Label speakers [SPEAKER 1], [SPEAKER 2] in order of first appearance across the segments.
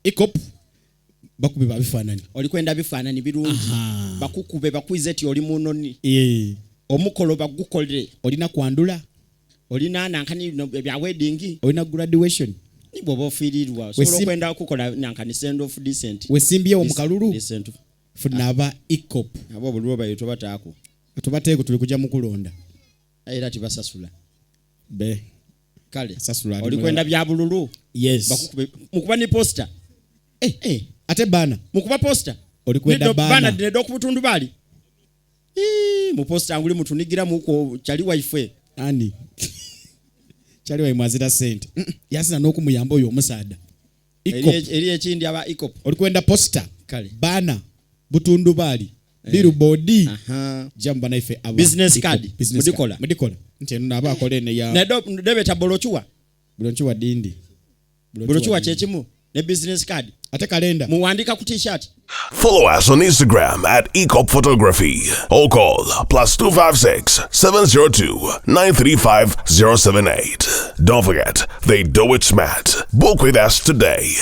[SPEAKER 1] ikop bakube babifanani
[SPEAKER 2] olikwenda bifanani birungi bakukube bakwize ti oli munoni omukolo bagukolere
[SPEAKER 1] olina kwandula
[SPEAKER 2] olina nankani bya wedding
[SPEAKER 1] olina graduation
[SPEAKER 2] nibo bofirirwa so kwenda kukola nankani send off decent
[SPEAKER 1] wesimbye omukalulu
[SPEAKER 2] decent
[SPEAKER 1] funaba ikop
[SPEAKER 2] abo bulwo bayo tobataako
[SPEAKER 1] tobateeko tuli kujja mukulonda
[SPEAKER 2] era tibasasula
[SPEAKER 1] be
[SPEAKER 2] kale
[SPEAKER 1] sasula
[SPEAKER 2] olikwenda bya bululu
[SPEAKER 1] yes
[SPEAKER 2] bakukube mukuba ni poster
[SPEAKER 1] ate bana
[SPEAKER 2] mukuba poster
[SPEAKER 1] olikwenda
[SPEAKER 2] bana dedo kubutundu bali mu poster anguli mutunigira muko chali wife
[SPEAKER 1] ani chali wa imwazira sente yasina nokumuyamba oyo omusaada
[SPEAKER 2] eri ekindi aba ikop
[SPEAKER 1] olikwenda poster
[SPEAKER 2] kale
[SPEAKER 1] bana butundu bali billboard jamba naife aba
[SPEAKER 2] business card mudikola
[SPEAKER 1] nti naba akolene ya
[SPEAKER 2] nedo debeta bolochuwa
[SPEAKER 1] dindi
[SPEAKER 2] bolochuwa chechimu ne business card
[SPEAKER 1] ate kalenda
[SPEAKER 2] muwandika ku t-shirt.
[SPEAKER 3] Follow us on Instagram at Ecop Photography or call +256 702 935 078. Don't forget, they do it smart. Book with us today.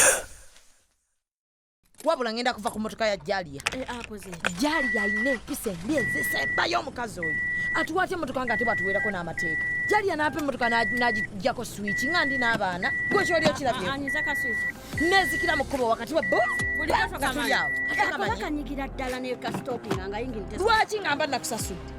[SPEAKER 4] Wabula ngenda kuva ku motoka ya Jalia.
[SPEAKER 5] Akoze.
[SPEAKER 4] Jalia ine pise ndienze semba yo mukazi oyo. Atuwate motoka ngate batuwerako n'amateeka. Jalia nape motoka najijako switch ngandi n'abaana. Gwe kyoli okirabye.
[SPEAKER 5] Anyiza ka switch.
[SPEAKER 4] Nezikira mu kkubo wakati wa bo.
[SPEAKER 5] Buli kato kamayawo. Akakanyigira ddala ne ka stopping nga yingirite.
[SPEAKER 4] Lwaki ngamba nakusasudde?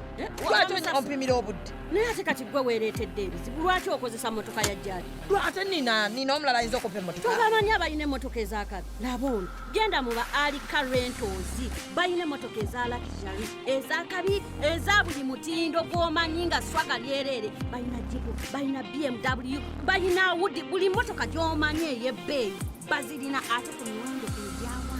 [SPEAKER 4] Lwaki ompimira obudde?
[SPEAKER 5] Naye ate kati gwe weereetedde ebizibu. Lwaki okozesa motoka ya Jali?
[SPEAKER 4] Ate nina omulala ayinza okupa emmotoka.
[SPEAKER 5] Tobamanyi abalina emmotoka ez'akabi. Laba ono genda mu ba Alika Rentals balina emmotoka eza luxury ez'akabi eza buli mutindo gw'omanyi nga swaga lyereere. Balina Jeep, balina BMW, balina Audi, buli mmotoka gy'omanyi ey'ebbeeyi bazirina ate ku miwendo egyawansi.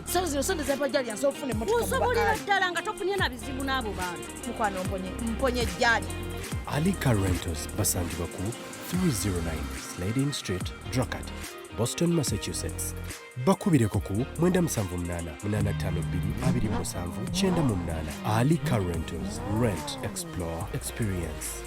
[SPEAKER 4] Salo sonde za Jalia zofune motoka.
[SPEAKER 5] Osobolera ddala nga tofunye na bizibu n'abo bantu.
[SPEAKER 4] Mukwano mponye Jalia.
[SPEAKER 6] Alika Rentals basangibwa ku 309 Slading Street, Dracut, Boston, Massachusetts. Bakubireko ku 97885227 Alika Rentals. Rent, explore, experience.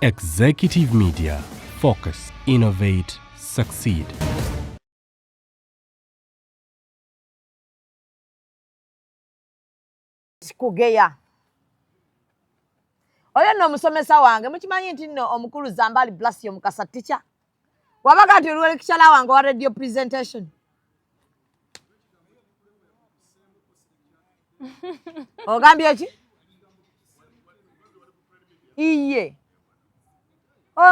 [SPEAKER 6] Executive Media. Focus, innovate, succeed.
[SPEAKER 4] Kugeya. Oyo no musomesa wange mukimanyi nti no omukulu Zambali Blasio Mukasa teacher. Wabaga nti lwe lecture wange wa radio presentation. Ogambye ki? Iye.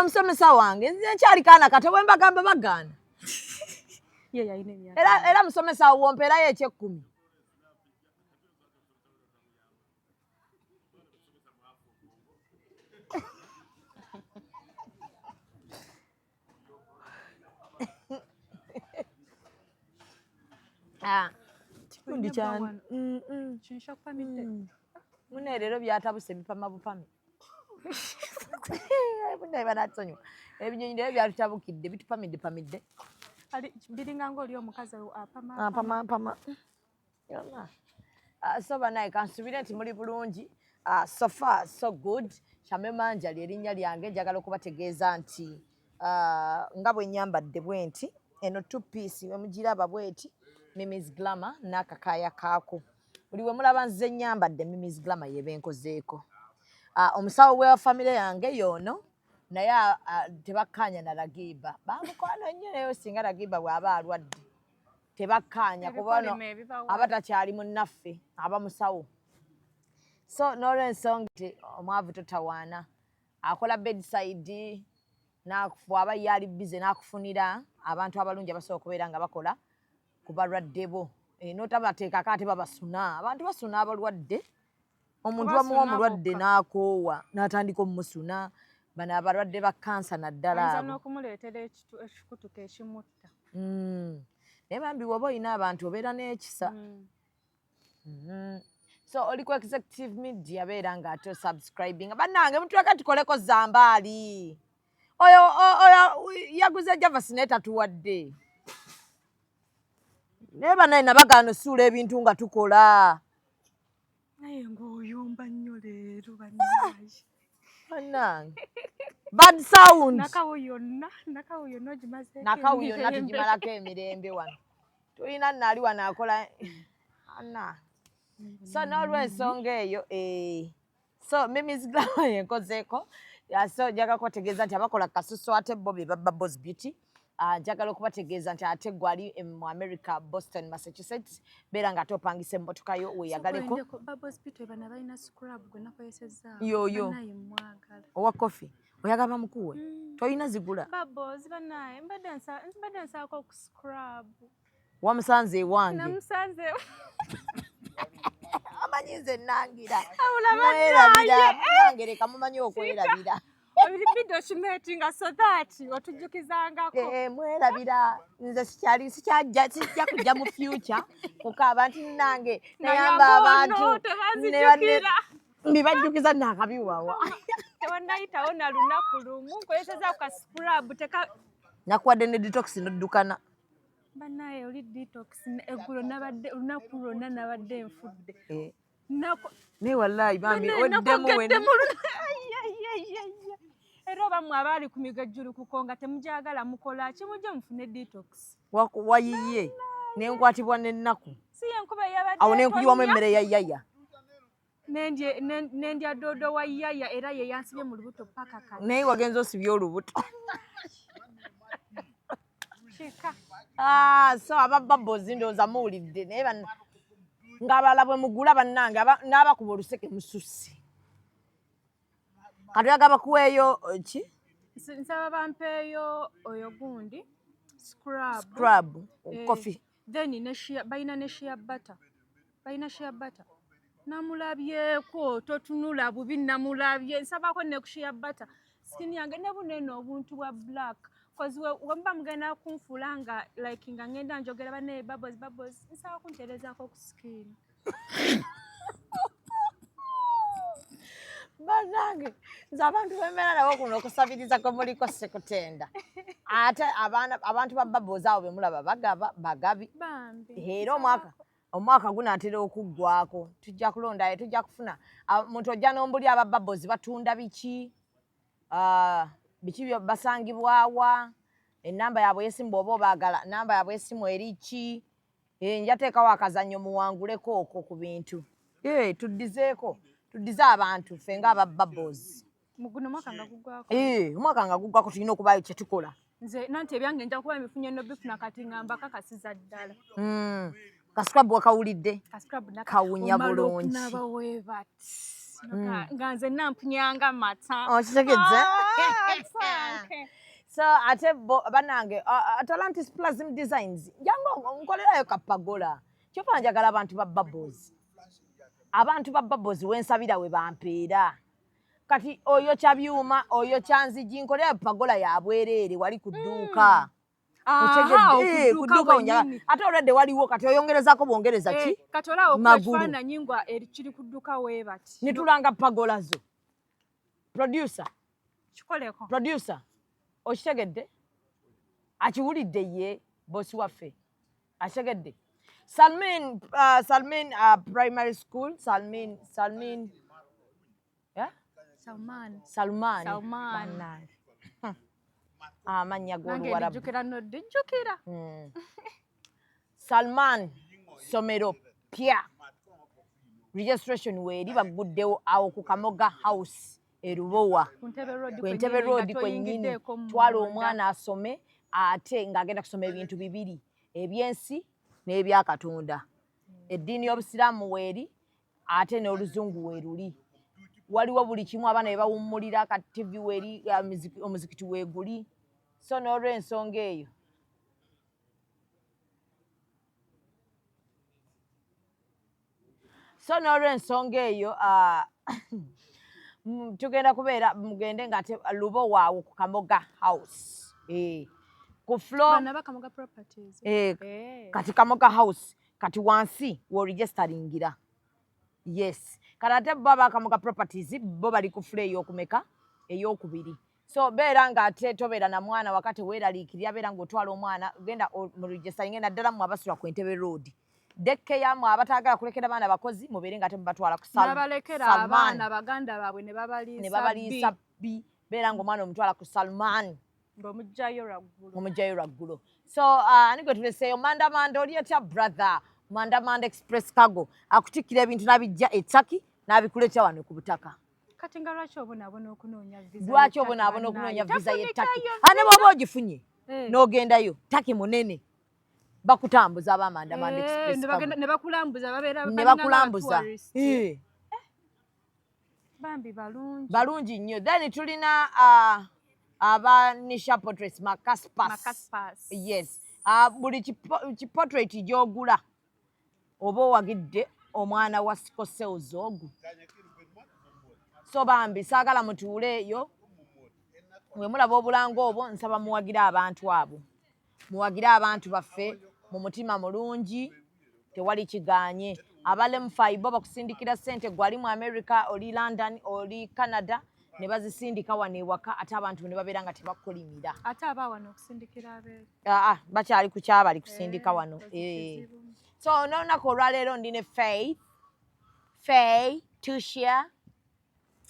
[SPEAKER 4] Musomesa wange nkyali kaana kati bwe gamba bagana. Era musomesa wompera ye ekyekumi. Kikundi cyane. Mune rero byatabuse bipama bupame. Bune banatsonyo. Ebinyonyi rero byatabukidde bitupamidde.
[SPEAKER 7] Ali biringa ngoli omukazi apama.
[SPEAKER 4] Pama. Yona. So banaye kansubire nti muri bulungi. So far so good. Chamemanja lyerinnya lyange njagala okubategeeza nti nga bwe nyambadde bwenti eno two piece we mugiraba bweti Mimi's Glamour n'akakaya kaako. buli we mulaba nze nyambadde Mimi's Glamour yebenkozeeko. Omusawo wa famire yange yono naye tebakkaanya na Lagiba. Bamukwano nnyo naye singa Lagiba bw'aba alwadde tebakkaanya kuba ono aba takyali munnaffe aba musawo. So n'olw'ensonga nti omwavu totawaana akola bedside n'akufu aba yali bize n'akufunira abantu abalungi abasobola okubeera nga bakola ku balwadde bo. N'otabateekako ate babasuna. Abantu basuna abalwadde. Omuntu bamuwa omulwadde n'akoowa n'atandika omusuna. Bano abalwadde ba kansa naddala abo.
[SPEAKER 7] N'okumuleetera ekikutuko ekimutta.
[SPEAKER 4] Naye bambi bw'oba olina abantu obeera n'ekisa. So oli ku executive media beera nga ate subscribing. Bannange mutuleka tukoleko zambaali. Oyo yaguze Javas naye tatuwadde. Naye banaye nabagaana osuula ebintu nga tukola.
[SPEAKER 7] Naye ng'oyomba nnyo leero bannange.
[SPEAKER 4] Bannange. Bad sound.
[SPEAKER 7] Nakawo yonna ogimazeeko.
[SPEAKER 4] Nakawo yonna tugimalako emirembe wano. Tulina nnaali wano akola Anna. So n'olw'ensonga eyo so Mimi's Glamour yenkozeeko. So njagala kubategeeza nti abakola kasusu ate bo be baba Boss Beauty. Njagala okubategeeza nti ate gwali mu America, Boston, Massachusetts. Beera nga ate opangisa emmotoka yo weeyagaleko.
[SPEAKER 7] Boss Beauty bana balina scrub gwe nakozesezza.
[SPEAKER 4] Yoyo.
[SPEAKER 7] Banaye mwagala.
[SPEAKER 4] Owa coffee. Oyagala bamukuwe. Toyina zigula.
[SPEAKER 7] Babos banaye mbadde nsaako ku scrub.
[SPEAKER 4] Wamusanze ewange.
[SPEAKER 7] Namusanze.
[SPEAKER 4] Amanyize nangira.
[SPEAKER 7] Awulabadde.
[SPEAKER 4] Nange leka mumanyi okwerabira.
[SPEAKER 7] Video shimetinga so that otujukizangako.
[SPEAKER 4] Mwerabira nze sijja kujja mu future kukaaba nti nange nayamba abantu mbibajjukiza nakabiwawa.
[SPEAKER 7] Tewannayitawo na lunaku lumu nkozesezza ku scrub
[SPEAKER 4] nakuwadde ne detox noddukana.
[SPEAKER 7] Banaye oli detox eggulo nabadde olunaku lwonna nabadde nfudde.
[SPEAKER 4] Naye wallahi bambi oddemu wena.
[SPEAKER 7] Era bamwe abaali ku migajjulu kukonga temujagala mukola ki mujje mufune detox.
[SPEAKER 4] Wayiye nenkwatibwa n'ennaku.
[SPEAKER 7] Si enkuba yabadde.
[SPEAKER 4] Awo nenkuyiwamu emmere ya yaya.
[SPEAKER 7] Nendya dodo wa yaya era ye yansibye mu lubuto paka kale.
[SPEAKER 4] Naye wagenza osibye olubuto.
[SPEAKER 7] Chika.
[SPEAKER 4] So abababos ndowooza muwulidde naye ng'abalala bwe mugula bannange n'abakuba oluseke mususse. Kati oyagala bakuweeyo ki?
[SPEAKER 7] Nsaba bampeeyo oyo gundi
[SPEAKER 4] scrub coffee.
[SPEAKER 7] Then balina ne shea butter. Balina shea butter. Namulabyeko totunula bubi namulabye nsabako ne ku shea butter. Skin yange ne bunene obuntu bwa black. Cause wamba mugenda kunfula nga like nga ngenda njogera bane bubbles nsaba kunterezaako ku skin.
[SPEAKER 4] Bannange nze abantu bembeera nabo kuno okusabiriza kwe muliko sekutenda. Ate abantu ba bubbles awo be mulaba bagabi. Era omwaka gunaatera okuggwako. Tujja kulondayo tujja kufuna. Muntu ojja n'ombuli aba bubbles batunda biki? Biki basangibwawa? Ennamba yaabwe y'essimu bw'oba obaagala. Nnamba yaabwe y'essimu eri ki? Njateekawo akazannyo muwanguleko okwo ku bintu. Tuddizeeko. Tuddize abantu ffe ng'aba bubbles.
[SPEAKER 7] Muguno mwaka nga guggwako.
[SPEAKER 4] Omwaka nga guggwako tulina okubaayo kye tukola.
[SPEAKER 7] Nze nanti ebyange nja kuba mifunye no bifuna kati ngamba kakasiza ddala.
[SPEAKER 4] Kascrub wakawulidde?
[SPEAKER 7] Kascrub
[SPEAKER 4] kawunya bulungi.
[SPEAKER 7] Nga nze nampunyanga mata.
[SPEAKER 4] Okitegedde? So ate bannange Atlantis Plasm Designs jangu nkolerayo kapagola. Kyova njagala abantu ba bubbles. Abantu ba bubbles wensabira we bampeera. Kati oyo kyabyuma oyo kyanzigi nkolerayo pagola ya bwereere wali ku dduuka. Kuduka onyaga ate olwedde waliwo kati oyongerezako bwongereza ki?
[SPEAKER 7] Kati olaawo kwefana nyingwa kiri kudduka weebati.
[SPEAKER 4] Nitulanga pagola zo. Producer.
[SPEAKER 7] Kikoleko.
[SPEAKER 4] Producer. Okitegedde? Akiwulidde ye bosi waffe. Akitegedde? Salmin primary school. Salmin. Yeah? Salman. Amanya g'Oluwarabu. Salman somero pya. registration weeri baguddewo awo ku Kamoga House Erubowa ku Entebbe Road kwennyini twala omwana asome ate ng'agenda kusoma ebintu bibiri ebyensi n'ebya Katonda eddiini y'Obusiraamu weeri ate n'Oluzungu weeruli waliwo buli kimu abaana be bawummulira ka TV weeri omuzikiti weeguli so n'olw'ensonga eyo tugenda kubeera mugende ng'ate Lubowa awo ku Kamoga House ku floor
[SPEAKER 7] Kamoga properties
[SPEAKER 4] kati Kamoga House kati wansi wo registeringira yes kati ate bo Kamoga properties bo bali ku floor ey'okumeka ey'okubiri so beera ng'ate tobeera na mwana wakati weeraliikirira beera ng'otwala omwana genda mu registering naddala mu abasula ku Entebbe Road dekke yamu abataagala kulekera abaana bakozi mubeere ng'ate mubatwala ku
[SPEAKER 7] n'abalekera abaana baganda baabwe ne
[SPEAKER 4] babaliisa bbi beera ng'omwana omutwala ku Salman
[SPEAKER 7] ng'omugjayo
[SPEAKER 4] lwaggulo so ani gwe tuleseeyo mandamanda oli etya brother mandamanda express cargo akutikkira ebintu n'abijja ettaki n'abikuleetya wano ku butaka
[SPEAKER 7] kati nga lwaki obonaabona okunoonya visa
[SPEAKER 4] lwaki obonaabona okunoonya visa y'ettaki ane bw'oba ogifunye n'ogendayo ttaki munene bakutambuza abamandamanda express
[SPEAKER 7] ne bakulambuza babeera
[SPEAKER 4] ne bakulambuza
[SPEAKER 7] bambi
[SPEAKER 4] balungi nnyo then tulina aba Nisha portraits Makaspas yes buli kiportrait gy'ogula oba owagidde omwana wa Scorsese ogwo so bambi saagala mutuule eyo mwe mulaba obulanga obwo nsaba muwagire abantu abo muwagire abantu baffe mu mutima mulungi tewali kigaanye abalemu bo bakusindikira ssente gwali mu America oli London oli Canada ne bazisindika wano ewaka ate abantu ne babeera nga tebakolimira
[SPEAKER 7] ate abawano okusindikira abeera
[SPEAKER 4] bakyali ku kyabali kusindika wano so n'olunaku olwaleero ndine Faye Tushia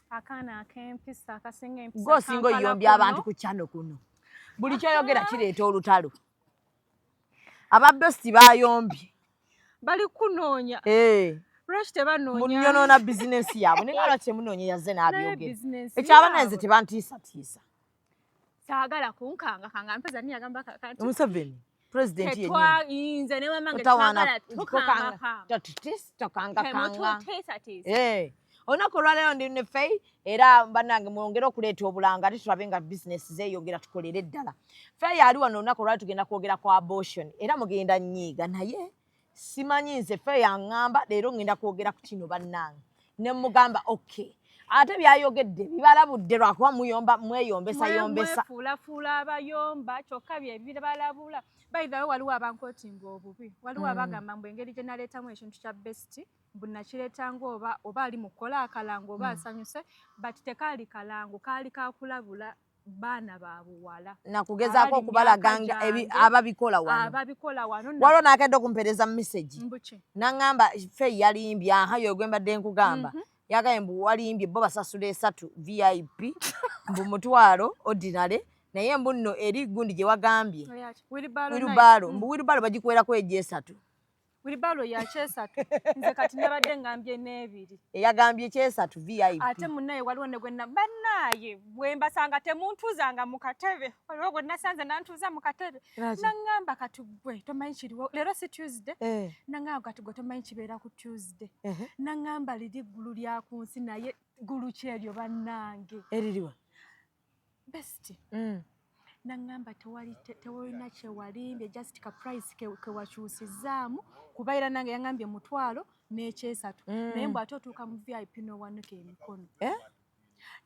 [SPEAKER 7] akaana ak'empisa akasinga empisa
[SPEAKER 4] gwosinga oyombya abantu ku kyano kuno buli kyoyogera kireeta olutalo ababesti bayombye
[SPEAKER 7] bali kunoonya lwaki tebanoonya
[SPEAKER 4] munyonoona bizinensi yaabwe naye lwaki temunoonya yazze n'abyogera ekyabananze tebantiisatiisa
[SPEAKER 7] saagala kunkangakanga mpeza niyagamba kati
[SPEAKER 4] Museveni president
[SPEAKER 7] yinze ne wamange
[SPEAKER 4] tokangakanga olunaku olwaleero ndi ne Faye era bannange mwongere okuleeta obulanga ate tulabe nga bizinesi zeeyongera tukolere eddala Faye ali wano olunaku olwali tugenda kwogera ku abortion era mugenda nnyiiga naye simanyi nze Faye aŋŋamba leero ngenda kwogera ku kino bannange ne mugamba okay ate byayogedde bibalabudde lwakuba mweyombesa
[SPEAKER 7] mwefuulafuula abayomba kyokka bye bibalabula bayithawe waliwo abankootinga obubi waliwo abagamba mbu engeri gye naleetamu ekintu kya besti mbu nakireetanga oba ali mu kukola akalango oba asanyuse but tekaali kalango kaali kakulabula baana ba buwala
[SPEAKER 4] nakugezaako okubalaganga ababikola wano waliwo n'akedde okumpeereza mu message naŋŋamba Faye yalimbye yo gwe mbadde nkugamba yagaye mbu walimbye bo basasula 3 VIP mbu mutwalo ordinary naye mbu nno eri gundi gye wagambye Wilibalo mbu Wilibalo bagikwerako egy'esatu
[SPEAKER 7] Wilibalo ya kyesatu nze kati nabadde ngambye n'ebiri
[SPEAKER 4] eyagambye kyesatu VIP
[SPEAKER 7] ate munnaye waliwo ne gwenna bannaye bwe mbasanga temuntuzanga mu katebe waliwo gwe nasanze nantuuza mu katebe naŋŋamba kati gwe tomanyi kiriwo leero si Tuesday naŋŋamba kati gwe tomanyi kibeera ku Tuesday naŋŋamba liri ggulu lya ku nsi naye ggulu kyeryo bannange
[SPEAKER 4] eririwa
[SPEAKER 7] besti naŋŋamba tewalina kyewalimbye just ka price kewakyusizaamu kuba era nange yaŋŋambye mutwalo n'ekyesatu naye mbw ate otuuka mu VIP n'owanuka emikono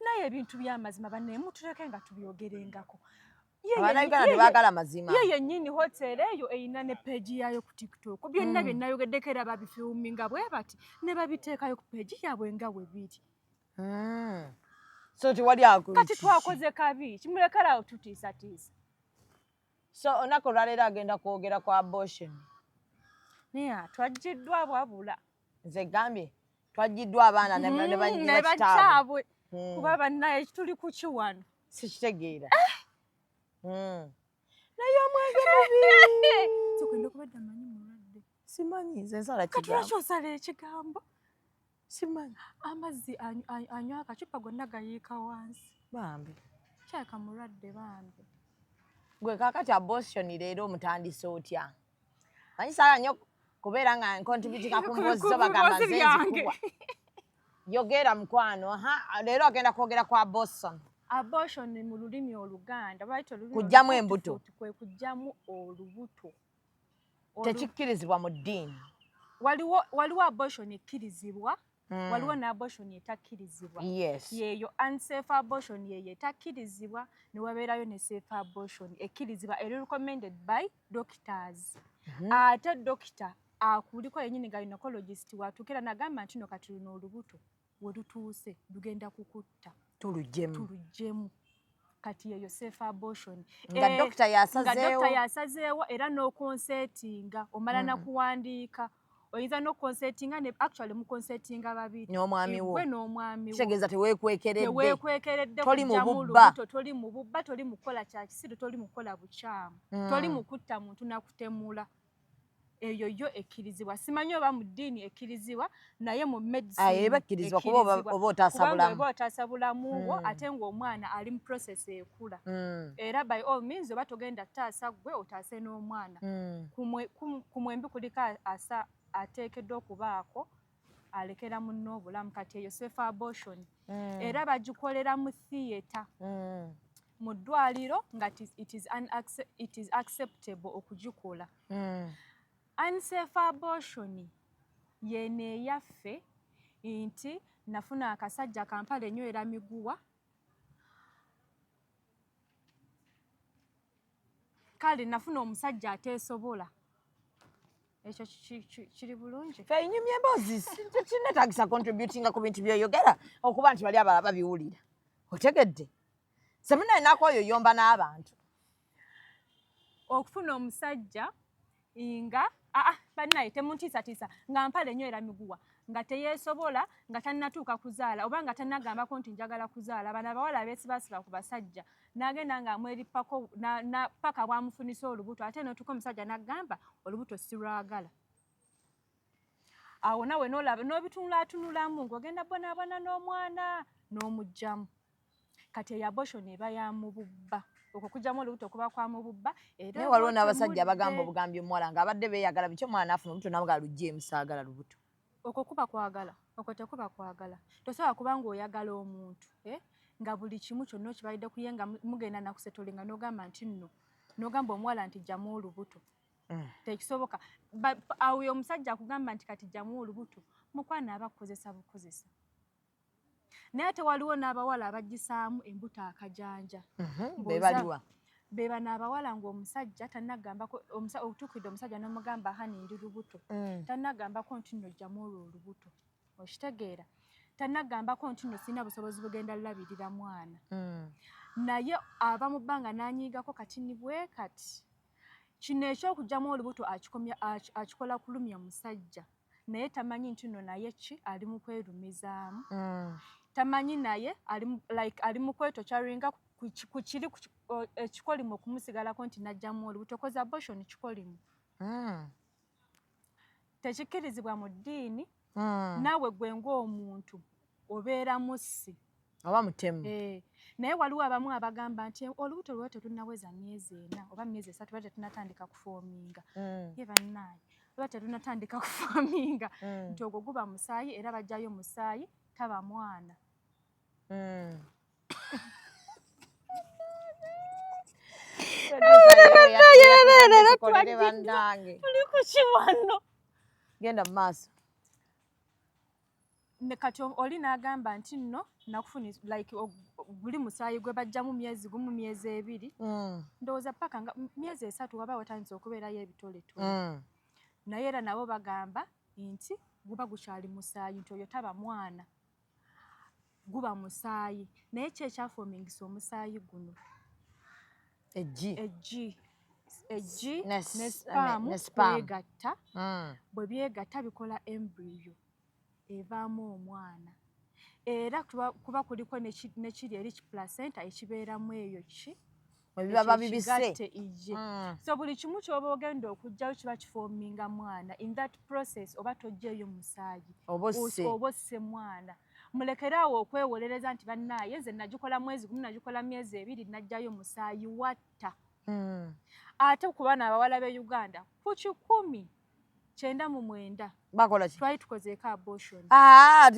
[SPEAKER 7] naye ebintu by'amazima bannaye mutuleke nga tubyogerengako
[SPEAKER 4] Abannayuganda tebaagala mazima
[SPEAKER 7] ye yennyini hoteeri eyo eyina ne peegi yaayo ku TikTok byonna bye nayogeddeko era babifilminga bwe bati ne babiteekayo ku peegi yaabwe nga bwe biri
[SPEAKER 4] so tewali
[SPEAKER 7] kati twakoze kabi kimulekerawo tutiisatiisa
[SPEAKER 4] so olunaku olwaleero agenda kwogera ku abortion
[SPEAKER 7] naye twaggiddwa bwabula
[SPEAKER 4] nze gambye twaggiddwa abaana ne
[SPEAKER 7] bakitaabwe kuba bannaye tuli ku kiwano
[SPEAKER 4] sikitegeera naye omwenge mubi
[SPEAKER 7] sokwenda okubadde amanyi mulwadde
[SPEAKER 4] simanyi nze nsala
[SPEAKER 7] kati lwaki osala ekigambo
[SPEAKER 4] Simanyi.
[SPEAKER 7] Amazzi anywa akacupa gonna gayiika wansi.
[SPEAKER 4] Bambi.
[SPEAKER 7] Kyaka mulwadde bambi.
[SPEAKER 4] Gwe kakati abortion leero omutandise otya? Manyi saala nnyo kubeera nga nkontributinga ku mboozi zo bagamba nze nzikuwa. Yogera mukwano. Leero agenda kwogera ku abortion.
[SPEAKER 7] Abortion mu lulimi Oluganda bayita olulimi
[SPEAKER 4] kujjamu embuto.
[SPEAKER 7] Kwe kujjamu olubuto.
[SPEAKER 4] Tekikkirizibwa mu ddiini.
[SPEAKER 7] Waliwo abortion ekkirizibwa. Waliwo n'abortion etakkirizibwa.
[SPEAKER 4] Yes.
[SPEAKER 7] Yeeyo unsafe abortion yeeyo etakkirizibwa ne wabeerayo ne safe abortion ekkirizibwa recommended by doctors. Ate doctor akuliko yennyini gynecologist watuukira n'agamba nti no kati luno olubuto we lutuuse lugenda kukutta. Tulugyemu. Kati yeeyo safe abortion.
[SPEAKER 4] Nga doctor
[SPEAKER 7] yasazeewo era n'okonsetinga omala nakuwandiika. Oyinza n'okonsetinga ne actually mukonsetinga babiri.
[SPEAKER 4] N'omwami wo.
[SPEAKER 7] Gwe n'omwami wo.
[SPEAKER 4] Kitegeeza teweekwekeredde.
[SPEAKER 7] Teweekwekeredde
[SPEAKER 4] toli mu
[SPEAKER 7] bubba. Toli mu bubba, toli mu kukola kya kisiru, toli mu kukola bukyamu. Toli mu kutta muntu nakutemula. Eyo yo ekkirizibwa. Simanyi oba mu ddiini ekkirizibwa naye mu medicine.
[SPEAKER 4] Eba ekkirizibwa kuba oba otaasabulamu.
[SPEAKER 7] Oba otaasabulamu wo ate ng'omwana ali mu process ekula. Era by all means oba togenda taasa gwe otaase n'omwana. Ku mwembi kuliko ateekeddwa okubaako alekera munno obulamu kati eyo safe abortion. Era bagikolera mu theatre. Mu ddwaliro nga it is acceptable okugikola. Unsafe abortion yeeno eyaffe nti nafuna akasajja Kampala enywera miguwa. Kale nafuna omusajja ateesobola. Ekyo kiri bulungi.
[SPEAKER 4] Fe nyumya emboozi kinetagisa contributinga ku bintu by'oyogera okuba nti bali abalala babiwulira. Otegedde? Semina enako oyo yomba n'abantu.
[SPEAKER 7] Okufuna omusajja nga bannaye temuntiisatiisa nga mpale enywera miguwa nga teyeesobola nga tannatuuka kuzaala oba nga tannagambako nti njagala kuzaala bano abawala abeesibasiba ku basajja n'agenda ng'amwerippako paka bwamufunisa olubuto ate n'otuuka omusajja n'agamba olubuto sirwagala. Awo nawe n'olaba n'obitunulaatunulamu ng'ogenda bonaabona n'omwana n'omuggyamu. Kati eyo abortion eba ya mu bubba. Okwo kujjamu olubuto kuba kwa mu bubba.
[SPEAKER 4] Naye waliwo n'abasajja abagamba obugambi omuwala ng'abadde beeyagala biki omwana afuna olubuto n'amugala luggyeemu saagala lubuto.
[SPEAKER 7] Okwo kuba kwagala. Okwo tekuba kwagala. Tosobola kuba ng'oyagala omuntu nga buli kimu kyonna okibalidde ku ye nga mugenda nakusetolinga n'ogamba nti nno n'ogamba omuwala nti jjamu olubuto. Tekisoboka. Awo omusajja akugamba nti kati jjamu olubuto mukwana aba kukozesa bukozesa. Naye ate waliwo n'abawala abagisaamu embuto akajanja.
[SPEAKER 4] Bebaliwa.
[SPEAKER 7] Beba n'abawala ng'omusajja tannagambako otuukidde omusajja n'omugamba hani ndi lubuto. Tannagambako nti nno jjamu olwo olubuto. Okitegeera? Tannagambako nti nno sirina busobozi bugenda labirira mwana. Naye ava mu bbanga n'anyiigako kati ni bwe kati. Kino eky'okugyamu olubuto akikola kulumya musajja. Naye tamanyi nti nno naye ki ali mu kwerumizaamu. Tamanyi naye ali mu kwetokyaringa ku kiri ekikolimu okumusigalako nti najjamu olubuto koza abortion kikolimu. Tekikkirizibwa mu ddiini. Naawe gwe ng'omuntu obeera mussi.
[SPEAKER 4] Oba mutemu.
[SPEAKER 7] Naye waliwo abamu abagamba nti olubuto lwe tetunnaweza myezi 4 oba myezi 3 oba tetunnatandika kufoominga. Ye bannaaye oba tetunnatandika kufoominga nti ogwo guba musaayi era bajjayo musaayi taba mwana. Tuli ku kiwano.
[SPEAKER 4] Genda mu maaso.
[SPEAKER 7] Ne kati oli n'agamba nti nno nakufuni buli musaayi gwe bajjamu myezi gumu myezi 2. Ndowooza paka nga myezi 3 waba watandise okubeerayo ebitoletole. Naye era nabo bagamba nti guba gukyali musaayi nti oyo taba mwana. Guba musaayi. Naye ki ekyafoomingisa omusaayi guno? Eggi ne spaamu byegatta. Bwe byegatta bikola embryo evaamu omwana. Era kuba kuliko ne kiri eri placenta ekibeeramu eyo ki
[SPEAKER 4] baba bibise
[SPEAKER 7] so buli kimu kyoba ogenda okujjayo kiba kifoominga mwana in that process oba tojjeeyo musaayi obosse mwana mulekeraawo okwewolereza nti bannaaye nze nagikola mwezi gumu nagikola myezi 2 najjayo musaayi watta ate ku baana abawala b'e Uganda ku 1,909
[SPEAKER 4] bakola ki
[SPEAKER 7] twali tukozeeko abortion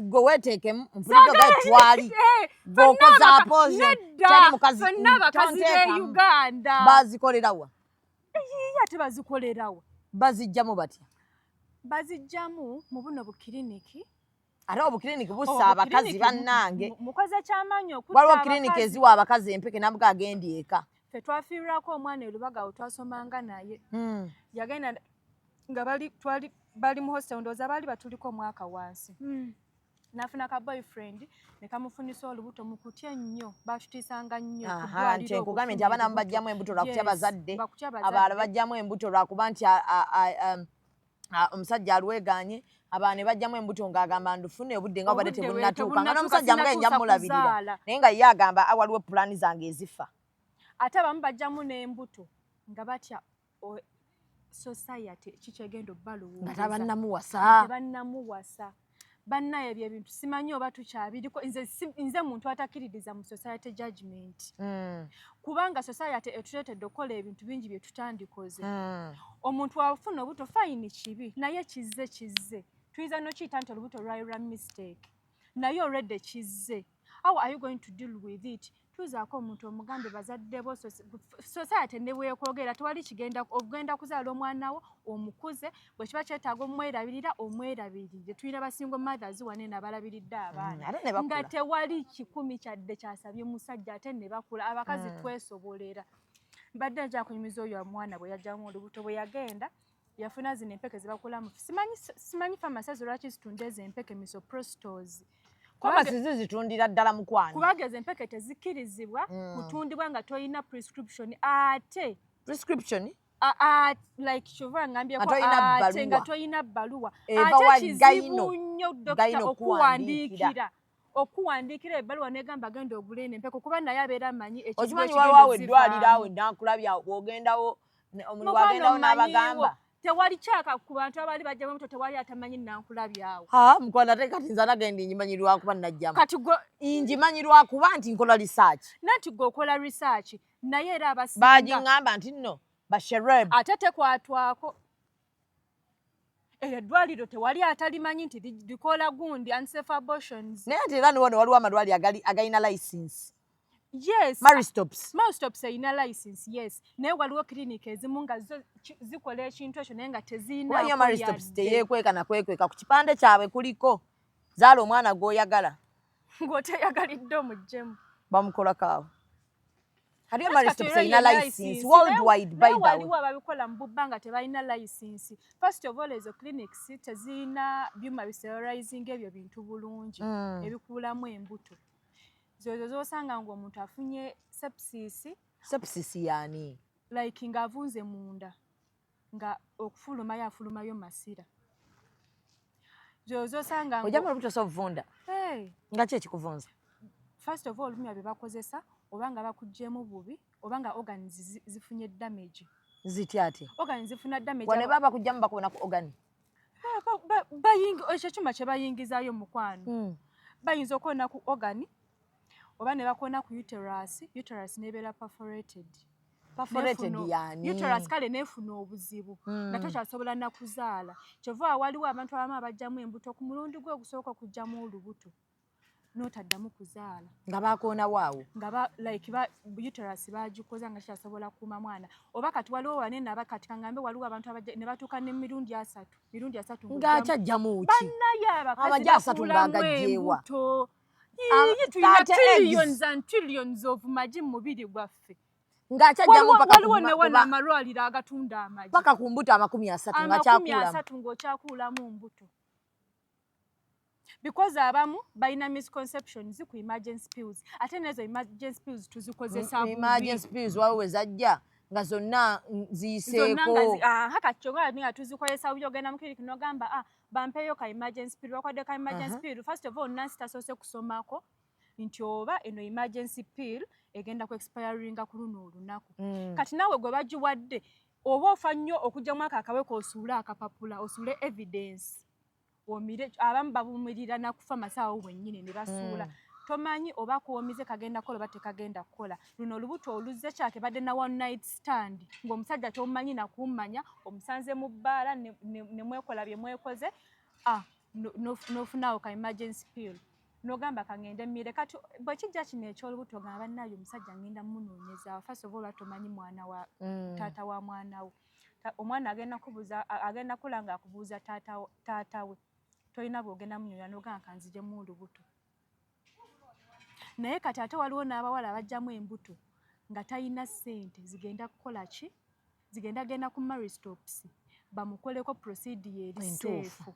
[SPEAKER 4] gwe weeteekemu mpulidde ga twali gwokoza abortion tali mukazi
[SPEAKER 7] n'abakazi b'e Uganda
[SPEAKER 4] bazikolerawa
[SPEAKER 7] ate bazikolerawa
[SPEAKER 4] bazijjamu batya
[SPEAKER 7] bazijjamu mu buno bukiriniki
[SPEAKER 4] ate obukiriniki bussa abakazi bannange
[SPEAKER 7] mukoze kyamaanyi
[SPEAKER 4] waliwo kiriniki eziwa abakazi empeke nabwo agendi eka
[SPEAKER 7] ffe twafiirwako omwana e Lubaga we twasomanga naye yagenda nga bali mu hostel ndowooza baali batuliko omwaka wansi n'afuna ka boyfriend ne kamufunisa olubuto mu kutya nnyo baatutiisanga nnyo
[SPEAKER 4] nti nkugambye nti abaana mubajjamu embuto lwakutya bazadde abalala bajjamu embuto lwakuba nti omusajja alweganye abaana ne bajjamu embuto ng'agamba ndufune obudde nga obadde tebunnatuuka nga n'omusajja nga enja mulabirira naye nga ye agamba waliwo pulaani zange ezifa
[SPEAKER 7] ate abamu bajjamu n'embuto nga batya society kikyegenda obbalowooza
[SPEAKER 4] nga tabannamuwasa bannaye ebyo ebintu simanyi oba tukyabiriko nze muntu atakkiririza mu society judgment kubanga society etuleetedde okukola ebintu bingi bye tutandikoze omuntu wafuna obuto fayini kibi naye kizze tuyinza nokiyita nti olubuto lwayirwa mistake naye olwedde kizze how are you going to deal with it tuzaako omuntu omugambe bazadde bo society ne bwekwogera tewali ogenda kuzaala omwana wo omukuze bwe kiba kyetaaga omwerabirire tulina basingo mothers wane nabalabiridde abaana nga tewali 10 kyadde kyasabye musajja ate ne bakula abakazi twesobolera mbadde nja kunyumiza oyo omwana bwe yajjamu olubuto bwe yagenda yafuna zino empeke zibakulamu simanyi pharmacies lwaki zitunda ezo empeke misoprostol Pharmacies zitundira ddala mukwano
[SPEAKER 7] kubanga empeke tezikkirizibwa kutundibwa nga toyina prescription ate
[SPEAKER 4] prescription
[SPEAKER 7] like kyova ngambye
[SPEAKER 4] ko
[SPEAKER 7] ate nga toyina bbaluwa ate kizibu nnyo dokita okuwandiikira ebbaluwa negamba genda ogula eno empeke kuba naye abeera amanyi
[SPEAKER 4] okimanyi waliwo eddwaliro awo nakulabya ogendawo omuntu wagendawo n'abagamba
[SPEAKER 7] tewali kyaka ku bantu abali bajjamu muto tewali atamanyi nankulabyawo
[SPEAKER 4] mukwano ate kati nze nagenda njimanyirwa kuba najjamu kati njimanyirwa kuba nti nkola research
[SPEAKER 7] nanti gwe okola research naye era abasinga
[SPEAKER 4] bagiŋŋamba nti nno bashereb
[SPEAKER 7] ate tekwatwako eddwaliro tewali atalimanyi nti likola gundi unsafe abortions
[SPEAKER 4] naye ate era niwo ne waliwo amalwaliro agalina license
[SPEAKER 7] yes Maristops eyina license yes naye waliwo clinic ezimu nga zikola ekintu ekyo naye nga tezina
[SPEAKER 4] Maristops teyeekweka nakwekweka ku kipande kyabwe kuliko zaala omwana gw'oyagala
[SPEAKER 7] ng'oteyagalidde omuggyemu
[SPEAKER 4] bamukolakaawo haliyo Maristops eyina license worldwide by the way
[SPEAKER 7] waliwo ababikola mu bubbanga tebalina license first of all ezo clinics tezirina byuma bisterilizing ebyo bintu bulungi ebikuulamu embuto zozo zosanga ng'omuntu afunye
[SPEAKER 4] sepsis yani
[SPEAKER 7] like ng'avunze munda nga okufulumayo afulumayo masira zozo osanga
[SPEAKER 4] ojja mu lubuto sovunda nga ki ekikuvunza
[SPEAKER 7] first of all lumya bye bakozesa oba nga bakuggyemu bubi oba nga organs zifunye damage
[SPEAKER 4] zitya ate
[SPEAKER 7] organs zifuna damage
[SPEAKER 4] wane baba bakugyamu bakubona ku organ
[SPEAKER 7] ekyo kyuma kye bayingizaayo mukwano bayinza okwona ku organ oba ne bakona ku uterus nebeera perforated
[SPEAKER 4] yani
[SPEAKER 7] uterus kale neefuna obuzibu nga tokyasobola nakuzaala kyova waliwo abantu abamu abajjamu embuto ku mulundi gwe ogusooka okugjamu olubuto n'otaddamu kuzaala
[SPEAKER 4] nga bakoona waawo
[SPEAKER 7] nga like uterus bagikoza nga kyasobola kuuma mwana oba kati waliwo wanene abakati kangambe waliwo abantu abajja ne batuuka ne mirundi asatu
[SPEAKER 4] ng'akyajjamu ki
[SPEAKER 7] bannaye
[SPEAKER 4] abajja asatu ng'agajjeewa
[SPEAKER 7] tulina trillions and trillions of magi mu mubiri gwaffe
[SPEAKER 4] ng'akyajjamu
[SPEAKER 7] waliwo ne wana amalwaliro agatunda amagi
[SPEAKER 4] paka ku mbuto 30
[SPEAKER 7] ng'okyakuulamu mbuto because abamu balina misconceptions ku emergency pills ate nezo emergency pills tuzikozesa
[SPEAKER 4] emergency pills waliwo we zajja nga zonna ziyiseeko
[SPEAKER 7] kati nga tuzikozesa bubi ogenda mu clinic n'ogamba bampeeyo ka emergency pill bakwadde ka emergency pill first of all nansi tasoose kusomako nti oba eno emergency pill egenda ku expiringa ku luno olunaku kati naawe gwe bagiwadde oba ofa nnyo okugyamu akaweka osuule akapapula osuule evidence omire abamu babumirira nakufa masaawo bwennyini ne basuula tomanyi oba kuwomize kagenda kola oba tekagenda kukola luno olubuto oluzze kyake badde na one night stand ng'omusajja tomumanyi nakummanya omusanze mu bbaala ne mwekola bye mwekoze n'ofunaawo ka emergency pill n'ogamba kangende mmire kati bwe kijja kino eky'olubuto gamba bannaayo omusajja ngenda mmunoonyezaawo first of all atomanyi mwana wa taata wa mwana we omwana agenda kula ng'akubuuza taata we tolina bw'ogenda munyonya n'ogamba kanzijemu olubuto naye kati ate waliwo n'abawala abajjamu embuto nga talina ssente zigenda kukola ki zigenda genda ku maristops bamukoleko procedure eri seefu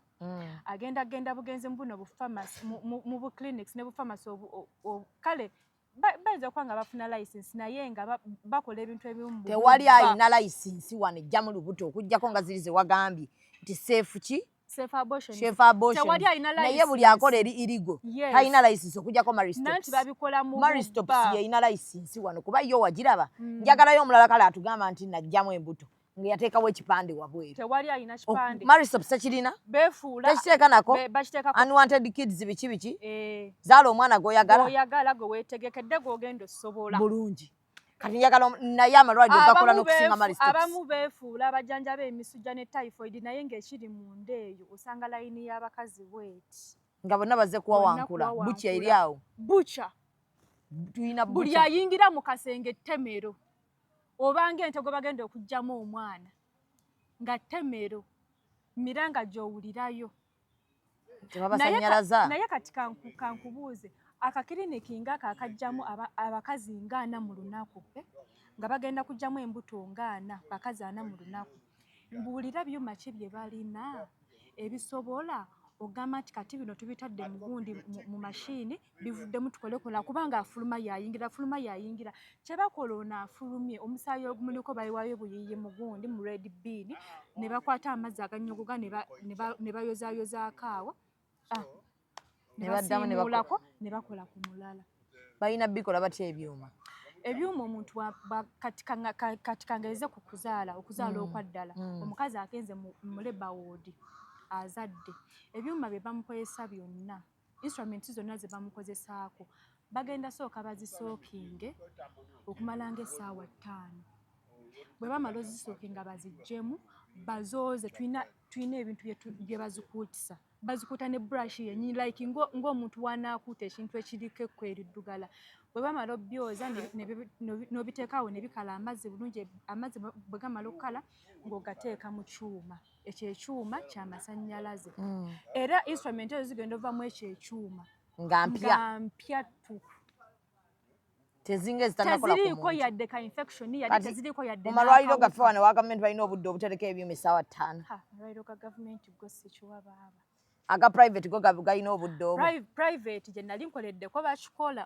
[SPEAKER 7] agenda bugenzi mu buno bufamasi mu buclinics ne bufamasi kale bayinza okuba nga bafuna license naye nga bakola ebintu ebimu
[SPEAKER 4] tewali ayina license wano ejja mu lubuto okuggyako nga ziri ze wagambye nti seefu ki safe abortion naye buli akola eri irigo talina license okuggyako maristops yeyina license wano kuba yo wagiraba njagalayo omulala kale atugamba nti najjamu embuto nga yateekawo ekipande wabweru
[SPEAKER 7] tewali ayina kipande
[SPEAKER 4] maristops tekirina
[SPEAKER 7] beefuula
[SPEAKER 4] tekiteeka nako unwanted kids biki zaala omwana
[SPEAKER 7] gwoyagala gwe weetegekedde gw'ogenda osobola
[SPEAKER 4] bulungi kati njagala naye amalwaliro gakola n'okusinga maristops
[SPEAKER 7] abamu beefuula abajjanjaba emisujja ne typhoid naye ng'ekiri munda eyo osanga layini y'abakazi bweti
[SPEAKER 4] nga bonna bazze kuwawankula bukya eri awo
[SPEAKER 7] bukya
[SPEAKER 4] tulina
[SPEAKER 7] buli ayingira mu kasenge ttemero obanga ente gwe bagenda okuggyamu omwana nga ttemero miranga gy'owulirayo naye kati kankubuuze akakiriniki ng'ako akajjamu abakazi nga 4 mu lunaku nga bagenda kuggyamu embuto nga 4 bakazi 4 mu lunaku mbuulira byuma ki bye balina ebisobola ogamba nti kati bino tubitadde mu gundi mu mashini bivuddemu tukolekola kubanga afuluma yayingira kye bakola ono afulumye omusaayi ogumuliko bayiwayo buyiyi mu gundi mu red bean ne bakwata amazzi aganyogoga ne bayozaayozaako awo ne basiimulako ne bakola ku mulala
[SPEAKER 4] balina bikola batya ebyuma
[SPEAKER 7] omuntu kati kangeze ku okuzaala okwa ddala omukazi agenze mu labor ward azadde ebyuma bye bamukozesa byonna instruments zonna ze bamukozesaako bagenda sooka bazisookinge okumala ng'essaawa 5 bwe bamala ozisookinga baziggyemu bazooze tulina ebintu bye bazikuutisa bazikuuta ne brush yennyini like ng'omuntu wanaakuuta ekintu ekiriko ekku eriddugala bwe bamala obyoza n'obiteekaawo ne bikala amazzi bulungi amazzi bwe gamala okukala ng'ogateeka mu kyuma ekyo ekyuma kyamasannyalaze era instrument ezo zigenda ovamu ekyo ekyuma
[SPEAKER 4] nga
[SPEAKER 7] mpya tuku
[SPEAKER 4] tezinga ezitanakola ku muntu
[SPEAKER 7] teziriiko yadde ka infection yadde teziriiko yadde
[SPEAKER 4] mu malwaliro gaffe wano wa gavumenti balina obudde obutereka ebyuma essaawa 5
[SPEAKER 7] amalwaliro ga gavumenti go sikiwa baaba
[SPEAKER 4] aga private go galina obudde obwo
[SPEAKER 7] private gye nali nkoleddeko bakikola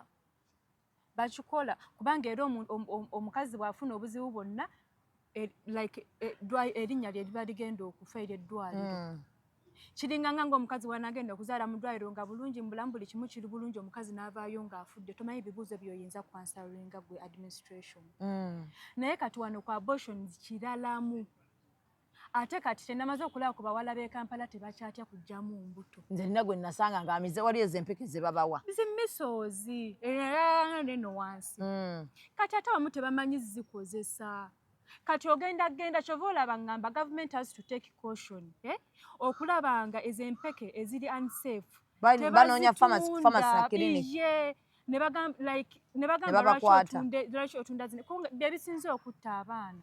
[SPEAKER 7] kubanga era omukazi bw'afuna obuzibu bwonna erinnya lye liba ligenda okufa ery'eddwaliro kiringanga ng'omukazi wanagenda okuzaala mu ddwaliro nga bulungi mu bulamu buli kimu kiri bulungi omukazi n'avaayo ng'afudde tomanyi ebibuuzo by'oyinza kwansaringa gwe administration naye kati wano ku abortion kiralamu ate kati tenamaze okulaba ku bawala b'e Kampala tebakyatya kuggyamu mbuto
[SPEAKER 4] nze nina gwe nasanga ng'amize wali ezo empeke ze babawa
[SPEAKER 7] zimisozi era neno wansi kati ate abamu tebamanyi zikozesa kati ogenda kyova olaba ngamba government has to take caution okulaba nga ezo empeke eziri unsafe
[SPEAKER 4] banoonya pharmacy na clinic
[SPEAKER 7] ne bagamba lwaki otunda zino bye bisinze okutta abaana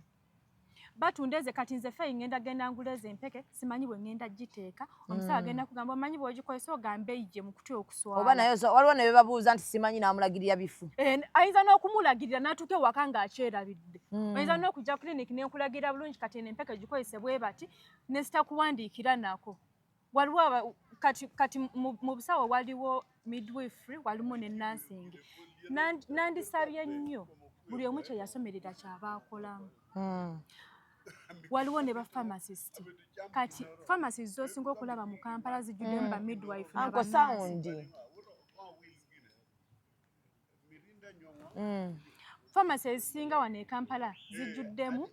[SPEAKER 7] batunda eze kati nze feyi ngenda ngula ezo empeke simanyi bwe ngenda giteeka omusawo agenda kugamba omanyi bw'ogikozesa ogamba eyije mu kutya okuswala
[SPEAKER 4] oba naye waliwo ne bebabuuza nti simanyi n'amulagirira bifu
[SPEAKER 7] ayinza n'okumulagirira n'atuuka ewaka ng'akyerabidde oyinza n'okujja clinic n'enkulagirira bulungi kati eno empeke gikozese bwe bati ne sitakuwandiikira nako waliwo kati mu busawo waliwo midwifery walimu ne nursing nandisabye nnyo buli omu kye yasomerera kyaba akolamu waliwo ne ba pharmacist kati pharmacist zosinga okulaba mu Kampala zijjuddemu ba midwife
[SPEAKER 4] n'abannansi
[SPEAKER 7] Pharmacy ezisinga wano e Kampala zijjuddemu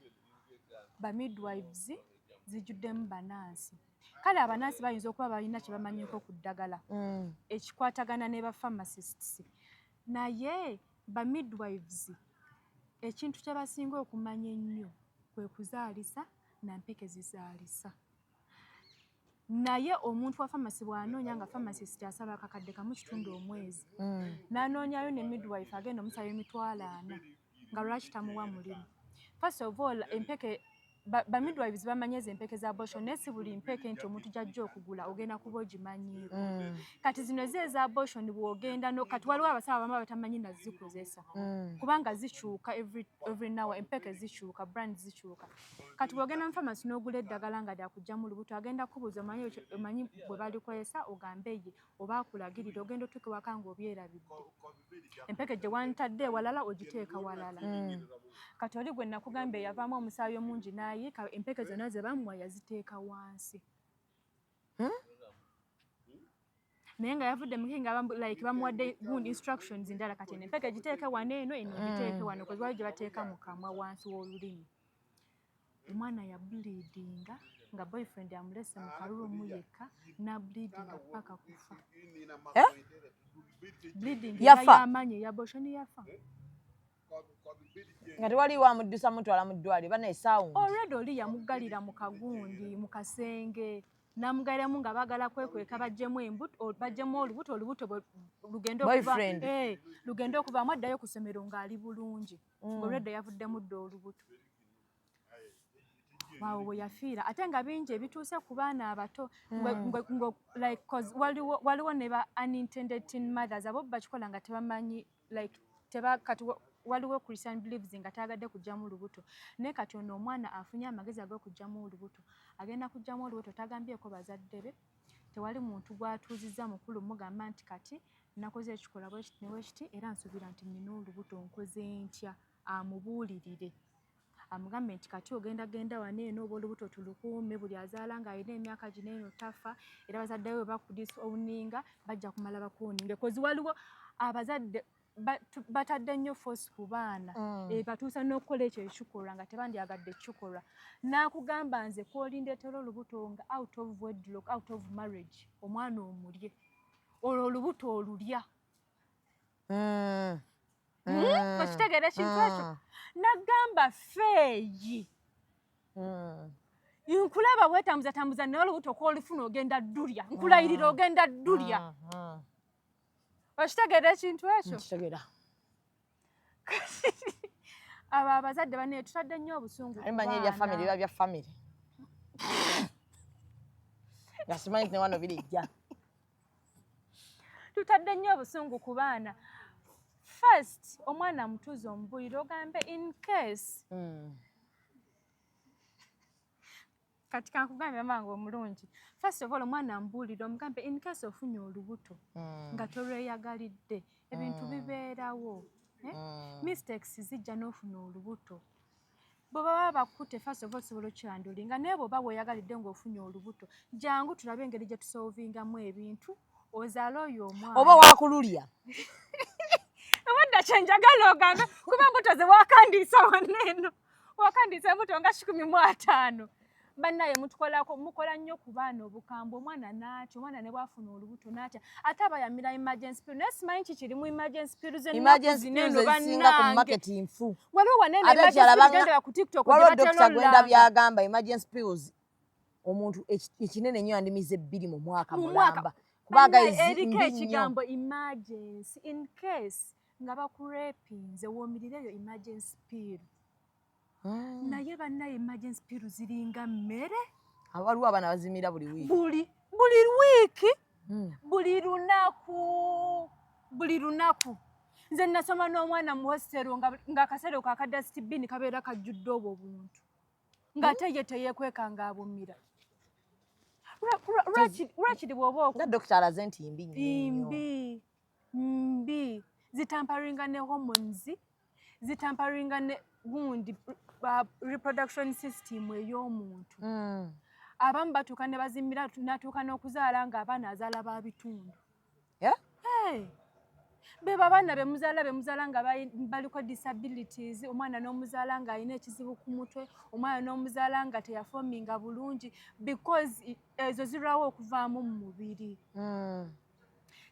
[SPEAKER 7] ba midwives, zijjuddemu banansi. Kale abanansi bayinza okuba balina kye bamanyiko ku ddagala ekikwatagana ne ba pharmacists. Naye ba midwives ekintu kye basinga okumanya ennyo kwe kuzaalisa na mpeke zizaalisa. Naye omuntu wa pharmacy bw'anoonya nga pharmacist asaba akakadde kamu kitundu omwezi n'anoonyayo ne midwife agenda omusaba emitwalo 4 nga lwaki tamuwa mulimu. First of all, empeke ba midwives bamanyeze empeke za abortion naye si buli mpeke nti omuntu gy'ajja okugula ogenda kuba ogimanyiiko. Kati zino za abortion bw'ogenda kati waliwo abasawo abamu batamanyi na zikozesa kubanga zikyuka every now, empeke zikyuka, brand zikyuka. Kati bw'ogenda mu pharmacy n'ogula eddagala nga lyakugyamu lubuto agenda kubuuza omanyi bwe balikozesa ogambe ye oba akulagirira ogenda otuuka ewaka ng'obyerabidde. Empeke gye wantadde walala ogiteeka walala. Kati oli gwe nakugamba yavaamu omusaayi omungi n'ayiika empeke zonna ze bamuwa yaziteeka wansi. Naye nga yavudde mu kinga like bamuwadde good instructions ndala kati empeke giteeke wano eno giteeke wano kozi wali gye bateeka mu kamwa wansi w'olulimi. Omwana ya bleedinga nga boyfriend amulese mu kalulumu yekka na bleedinga paka kufa. Bleeding y'amaanyi ya abortion yafa.
[SPEAKER 4] Nga tewaliwo amuddusa mutwala mu ddwaliro bana esaawo.
[SPEAKER 7] Already oli yamuggalira mu kagundi mu kasenge n'amugaliramu nga baagala kwekweka baggyemu olubuto lugende okuvaamu addayo ku ssomero ng'ali bulungi. Already yavuddemu dda olubuto. Waawo bwe yafiira ate nga bingi ebituuse ku baana abato like waliwo ne ba unintended teen mothers abo bakikola nga tebamanyi like kati waliwo Christian beliefs nga taagadde kugyamu olubuto naye kati ono omwana afunye amagezi ag'okugyamu olubuto agenda kugyamu olubuto tagambyeko bazadde be tewali muntu gw'atuuzizza mukulu mugamba nti kati nakoze ekikola bwekiti newekiti era nsuubira nti nina olubuto nkoze ntya amubuulirire amugambe nti kati genda wano eno oba olubuto tulukuume buli azaala ng'alina emyaka gino eno tafa era bazadde we bakudisowninga bajja kumala bakuuninge kozi waliwo abazadde batadde nnyo force ku baana batuusa n'okukola ekyo ekikolwa nga tebandyagadde kikolwa n'akugamba nze kw'olindeetera olubuto nga out of wedlock out of marriage omwana omulye olwo olubuto olulya. Okitegeera ekintu ekyo nagamba feeyi nkulaba bwetambuzatambuza naye olubuto kw'olufuna ogenda ddulya nkulayirira ogenda ddulya. Okitegeera ekintu ekyo?
[SPEAKER 4] Nkitegeera.
[SPEAKER 7] Abo abazadde bane tutadde nnyo obusungu ku baana.
[SPEAKER 4] Manyi ebya family biba bya family. Nga simanyi nti ne wano birijja.
[SPEAKER 7] Tutadde nnyo obusungu ku baana. First, omwana mutuuze omubulire ogambe in case. Kati kankugambye mama wange omulungi. First of all, omwana mbuulire omugambe in case ofunye olubuto nga tolweyagalidde ebintu bibeerawo. Mistakes zijja n'ofuna olubuto. Bwe baba bakutte first of all sobola okyandulinga naye bw'oba weeyagalidde ng'ofunye olubuto jangu tulabe engeri gye tusolvingamu ebintu ozaale oyo omwana.
[SPEAKER 4] Oba waakululya.
[SPEAKER 7] Wadda kyenjagala ogambe kuba embuto ze waakandiisa wano eno waakandiisa embuto nga 15. Bannaye mukola nnyo ku baana obukambwe omwana n'atya omwana ne bw'afuna olubuto n'atya ate abayamira emergency pill naye simanyi kiri mu emergency pill
[SPEAKER 4] zenno bannange
[SPEAKER 7] waliwo wanene emergency pill gendera ku TikTok
[SPEAKER 4] waliwo dokita gwenda byagamba emergency pills omuntu ekinene nnyo yandimiza 2 mu mwaka mulamba kubanga
[SPEAKER 7] eriko ekigambo emergency in case nga bakurepinze woomirireyo emergency pill. Naye bannaye emergency pill ziringa mmere.
[SPEAKER 4] Waliwo abaana bazimira buli wiiki.
[SPEAKER 7] Buli wiiki buli lunaku. Nze nasoma n'omwana mu hositero ng'akaseera ka kadasiti bini kabeera kajjudde obwo buntu ng'ate ye teyeekweka ng'abumira. Lwakiri bw'oba
[SPEAKER 4] nga dokita alaze nti
[SPEAKER 7] mbi zitamparinga ne hormones zitamparinga ne gundi reproduction system ey'omuntu. Abamu batuuka ne bazimira natuuka n'okuzaala ng'abaana azaala ba bitundu. beba abaana bemuzaala nga baliko disabilities, omwana n'omuzaala nga alina ekizibu ku mutwe, omwana n'omuzaala nga teyafominga bulungi because ezo zirwawo okuvaamu mu mubiri.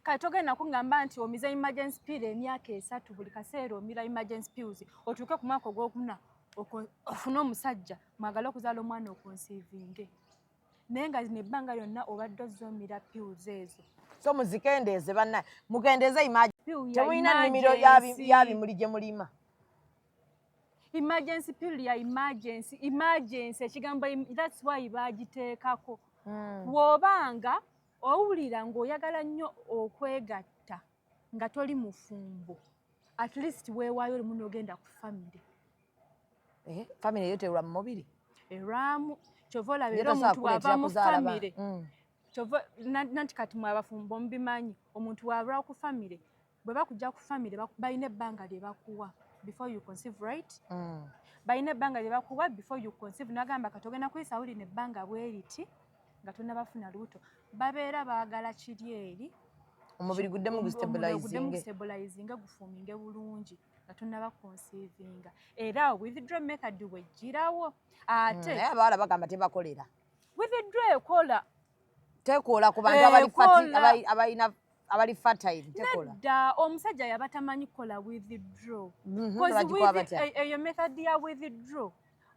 [SPEAKER 7] Kati togenda kungamba nti omiza emergency pill emyaka 3 buli kaseera omira emergency pills otuuke ku mwaka ogwokuna ofune omusajja mwagala okuzaala omwana okonsiivinge. Naye nga zino ebbanga lyonna obadde ozomira pills ezo.
[SPEAKER 4] So muzikendeeze bannaye, mukendeeze temulina nnimiro ya bimuli gye mulima.
[SPEAKER 7] Emergency pill ya emergency ekigambo that's why bagiteekako. Bw'obanga owulira ng'oyagala nnyo okwegatta nga toli mufumbo, at least weewaayo olumu n'ogenda ku family.
[SPEAKER 4] Family eyo terwa mu mubiri?
[SPEAKER 7] Erwamu. Kyova olabira omuntu wava mu family. Nanti kati mwe abafumbo mubimanyi, omuntu wava ku family, bwe bakujja ku family balina ebbanga lye bakuwa before you conceive, right? Balina ebbanga lye bakuwa before you conceive. Nagamba kati ogenda kuyisa wulina ebbanga bwe riti nga tonnabafuna lubuto. Babeera baagala kiri eri
[SPEAKER 4] omubiri guddemu
[SPEAKER 7] gustabilizinga gufuuminge bulungi nga tonnabakonsiivinga. Era withdraw method wegirawo. Ate
[SPEAKER 4] naye abawala bagamba tebakolera.
[SPEAKER 7] Withdraw ekola.
[SPEAKER 4] Tekola ku bantu abali fertile. Tekola.
[SPEAKER 7] Nedda omusajja yaba tamanyi kukola withdraw. Eyo method ya withdraw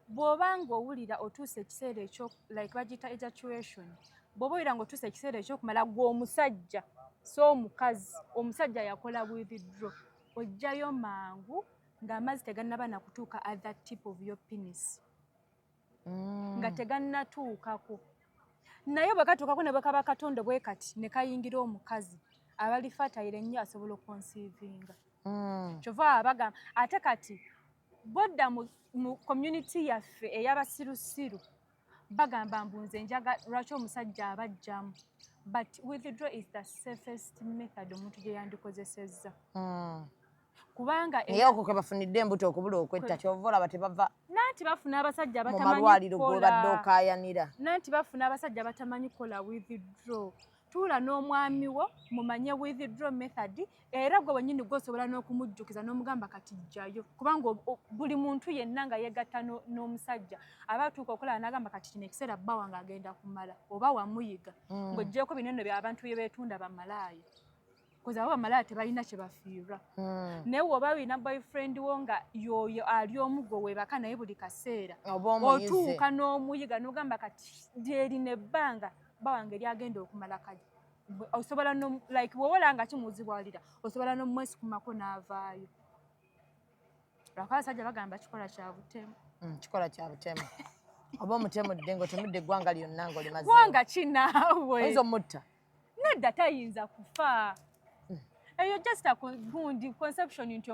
[SPEAKER 7] bw'obanga owulira otuuse ekiseera ekyo like bagita ejaculation, bw'oba owulira ng'otuuse ekiseera ekyokumala gw'omusajja so omukazi, omusajja yakola withdraw, ojjayo mangu ng'amazzi tegannaba nakutuuka at that tip of your penis. Nga tegannatuukako. Naye bwe katuukako ne bwe kaba katonda bwe kati ne kayingira omukazi abali fertile ennyo asobola okonsiivinga. Kyova abagamba ate kati bodda mu community yaffe ey'abasirusiru bagamba mbunze njaga lwaki omusajja abajjamu, but withdraw is the safest method omuntu gye yandikozesezza. Kubanga
[SPEAKER 4] naye okwo kwe bafunidde embuto okubula okwetta, kyova olaba tebava
[SPEAKER 7] nanti bafuna abasajja
[SPEAKER 4] mu malwaliro gw'obadde okaayanira.
[SPEAKER 7] Nanti bafuna abasajja batamanyi kukola withdraw. Tuula n'omwami wo mumanye withdraw method, era gwe wennyini gw'osobola n'okumujjukiza n'omugamba kati jjayo. Kubanga buli muntu yenna nga yegatta n'omusajja aba atuuka okulaba n'agamba kati kino ekiseera bba wange agenda kumala oba wamuyiga ng'oggyeko bino nno by'abantu bye beetunda bamalaaya. Kozi abo bamalaaya tebalina kye bafiirwa. Naye bw'oba olina boyfriend wo nga yoyo ali omuggo weebaka naye buli kaseera otuuka n'omuyiga n'ogamba kati lyerina ebbanga bawange lyagenda okumala kali. Osobola like bw'owola nga kimuuzibwalira osobola n'omwesikumako n'avaayo. Lwako abasajja bagamba kikola kya butemu.
[SPEAKER 4] Kikola kya butemu. Oba omutemudde ng'otemudde eggwanga lyonna ng'olimaze.
[SPEAKER 7] Gwanga kinaawe.
[SPEAKER 4] Oyinza omutta.
[SPEAKER 7] Nedda tayinza kufa. Eyo just a gundi conception nti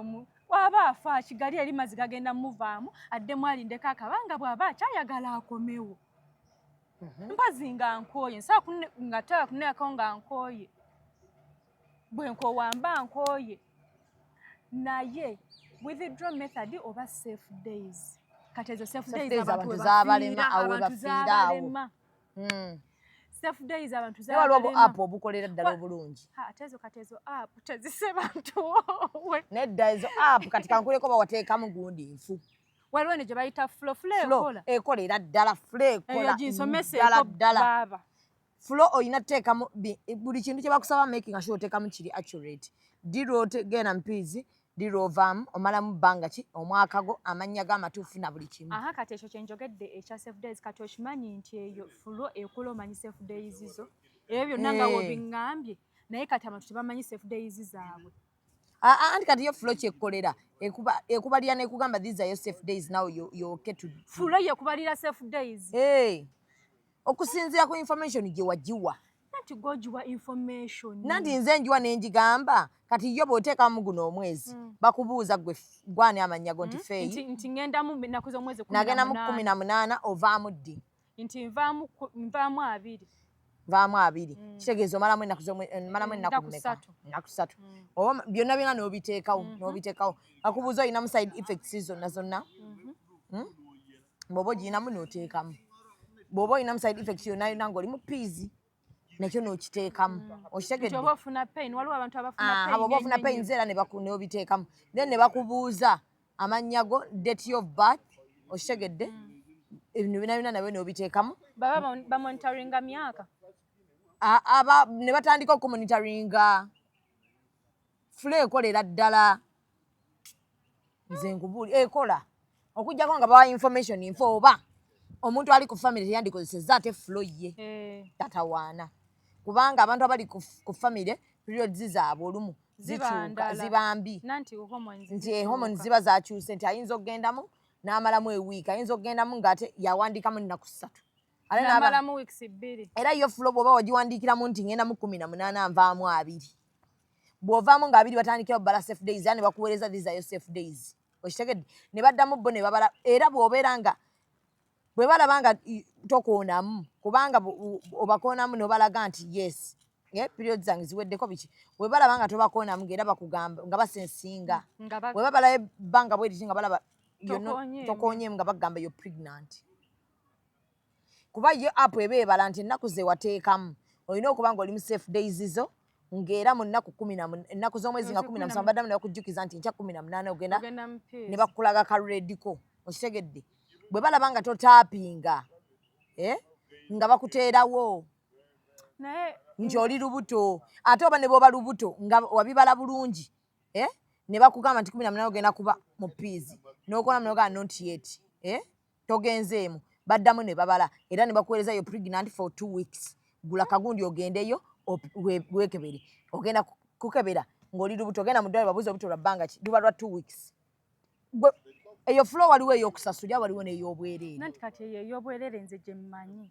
[SPEAKER 7] waba afa kigali eri mazzi gagenda muvaamu addemu alindeko akabanga bw'aba akyayagala akomewo. Mpazi nga nkooye nsaa nga taya kuneeko nga nkooye bwe nkowamba nkooye. Naye withdraw method oba safe days. Kati ezo safe days abantu z'abalema. Safe days abantu
[SPEAKER 4] z'abalema. Waliwo app obukolera ddala obulungi.
[SPEAKER 7] Ate ezo app tezise bantu wowe.
[SPEAKER 4] Nedda ezo app kati kankuleko bawateekamu gundi nfu.
[SPEAKER 7] Waliwo ne gye bayita flow ekola.
[SPEAKER 4] Ekolera ddala flow ekola.
[SPEAKER 7] Eyo ginsomeseko baba.
[SPEAKER 4] Flow oyina teekamu buli kintu kye bakusaba making sure oteekamu kiri accurate. Diro genda mpizi, diro ovaamu, omalamu bbanga ki, omwaka go, amannya g'amatuufu na buli kimu.
[SPEAKER 7] Kati ekyo kye njogedde ekya safe days kati okimanyi nti eyo flow ekola omanyi safe days zo. Ebyo byonna nga wobiŋŋambye naye kati abantu tebamanyi safe days zaabwe.
[SPEAKER 4] Anti kati yo flow kyekkolera ekubalira nekugamba these are your safe days now you're okay to
[SPEAKER 7] flow yekubalira safe days.
[SPEAKER 4] Okusinziira ku information gye wagiwa.
[SPEAKER 7] Nanti gojiwa information.
[SPEAKER 4] Nanti nze njiwa nenjigamba kati yo bw'oteekamu guno omwezi bakubuuza gwani amannya go nti feeyi.
[SPEAKER 7] Nti ngendamu ennaku z'omwezi 18.
[SPEAKER 4] Nagenda mu 18 ovaamu ddi?
[SPEAKER 7] Nti nvaamu 2.
[SPEAKER 4] Vaamu 2. Kitegeeza omalamu ennaku mmeka? Ennaku 3. Oba byonna byonna n'obiteekawo. Bakubuuza olinamu side effects zonna. Bw'oba ogirinamu n'oteekamu. Bw'oba olinamu side effects yonna ng'oli mu piizi. nakyo n'okiteekamu okitegedde
[SPEAKER 7] oba ofuna pain waliwo abantu abafuna pain
[SPEAKER 4] oba ofuna pain era n'obiteekamu then ne bakubuuza amannya go date of birth okitegedde ebintu bina nabyo n'obiteekamu
[SPEAKER 7] baba bamonitoringa myaka
[SPEAKER 4] ne batandika okumonitoringa fule ekolera ddala nze nkubuuli ekola okujjako nga bawa information info oba omuntu ali ku family teyandikozesezza ate flow ye tatawaana kubanga abantu abali ku family periods zaabwe olumu zikyuka ziba mbi nti hormones ziba zakyuse nti ayinza okugendamu n'amalamu ewiiki ayinza okugendamu ng'ate yawandiikamu ennaku 3 era yo flow bw'oba wagiwandiikiramu nti ngenda mu 18 nvaamu 2 bw'ovaamu nga 2 batandikira obbala safe days era ne bakuweereza dhizayo safe days okitegedde ne baddamu bo ne babala era bw'obeera nga bwe balaba nga tokoonamu kubanga obakoonamu n'obalaga nti yes periods zange ziweddeko biki bwe balaba nga tobakoonamu ng'era bakugamba nga basensinga bwe babalayo ebbanga bweriti nga balaba tokoonyeemu nga bagamba yo pregnant kuba ye app eba ebala nti ennaku ze wateekamu olina okuba nga oli mu safe days zo ng'era mu nnaku ennaku z'omwezi nga 17 baddamu ne bakujjukiza nti nkya 18 ogenda ne bakulaga karediko okitegedde bwe balaba nga totaapinga nga bakuteerawo nti oli lubuto ate oba ne bw'oba lubuto nga wabibala bulungi ne bakugamba nti 18 ogenda kuba mu piizi n'okola mnoga not yet togenzeemu baddamu ne babala era ne bakuweereza yo pregnant for 2 weeks gula kagundi ogendeyo weekebere ogenda kukebera ng'oli lubuto ogenda mu ddwaliro babuuza obuto lwa bbanga ki luba lwa 2 weeks eyo flow waliwo ey'okusasulira waliwo n'ey'obwereere
[SPEAKER 7] nanti kati eyo ey'obwereere nze gye mmanyi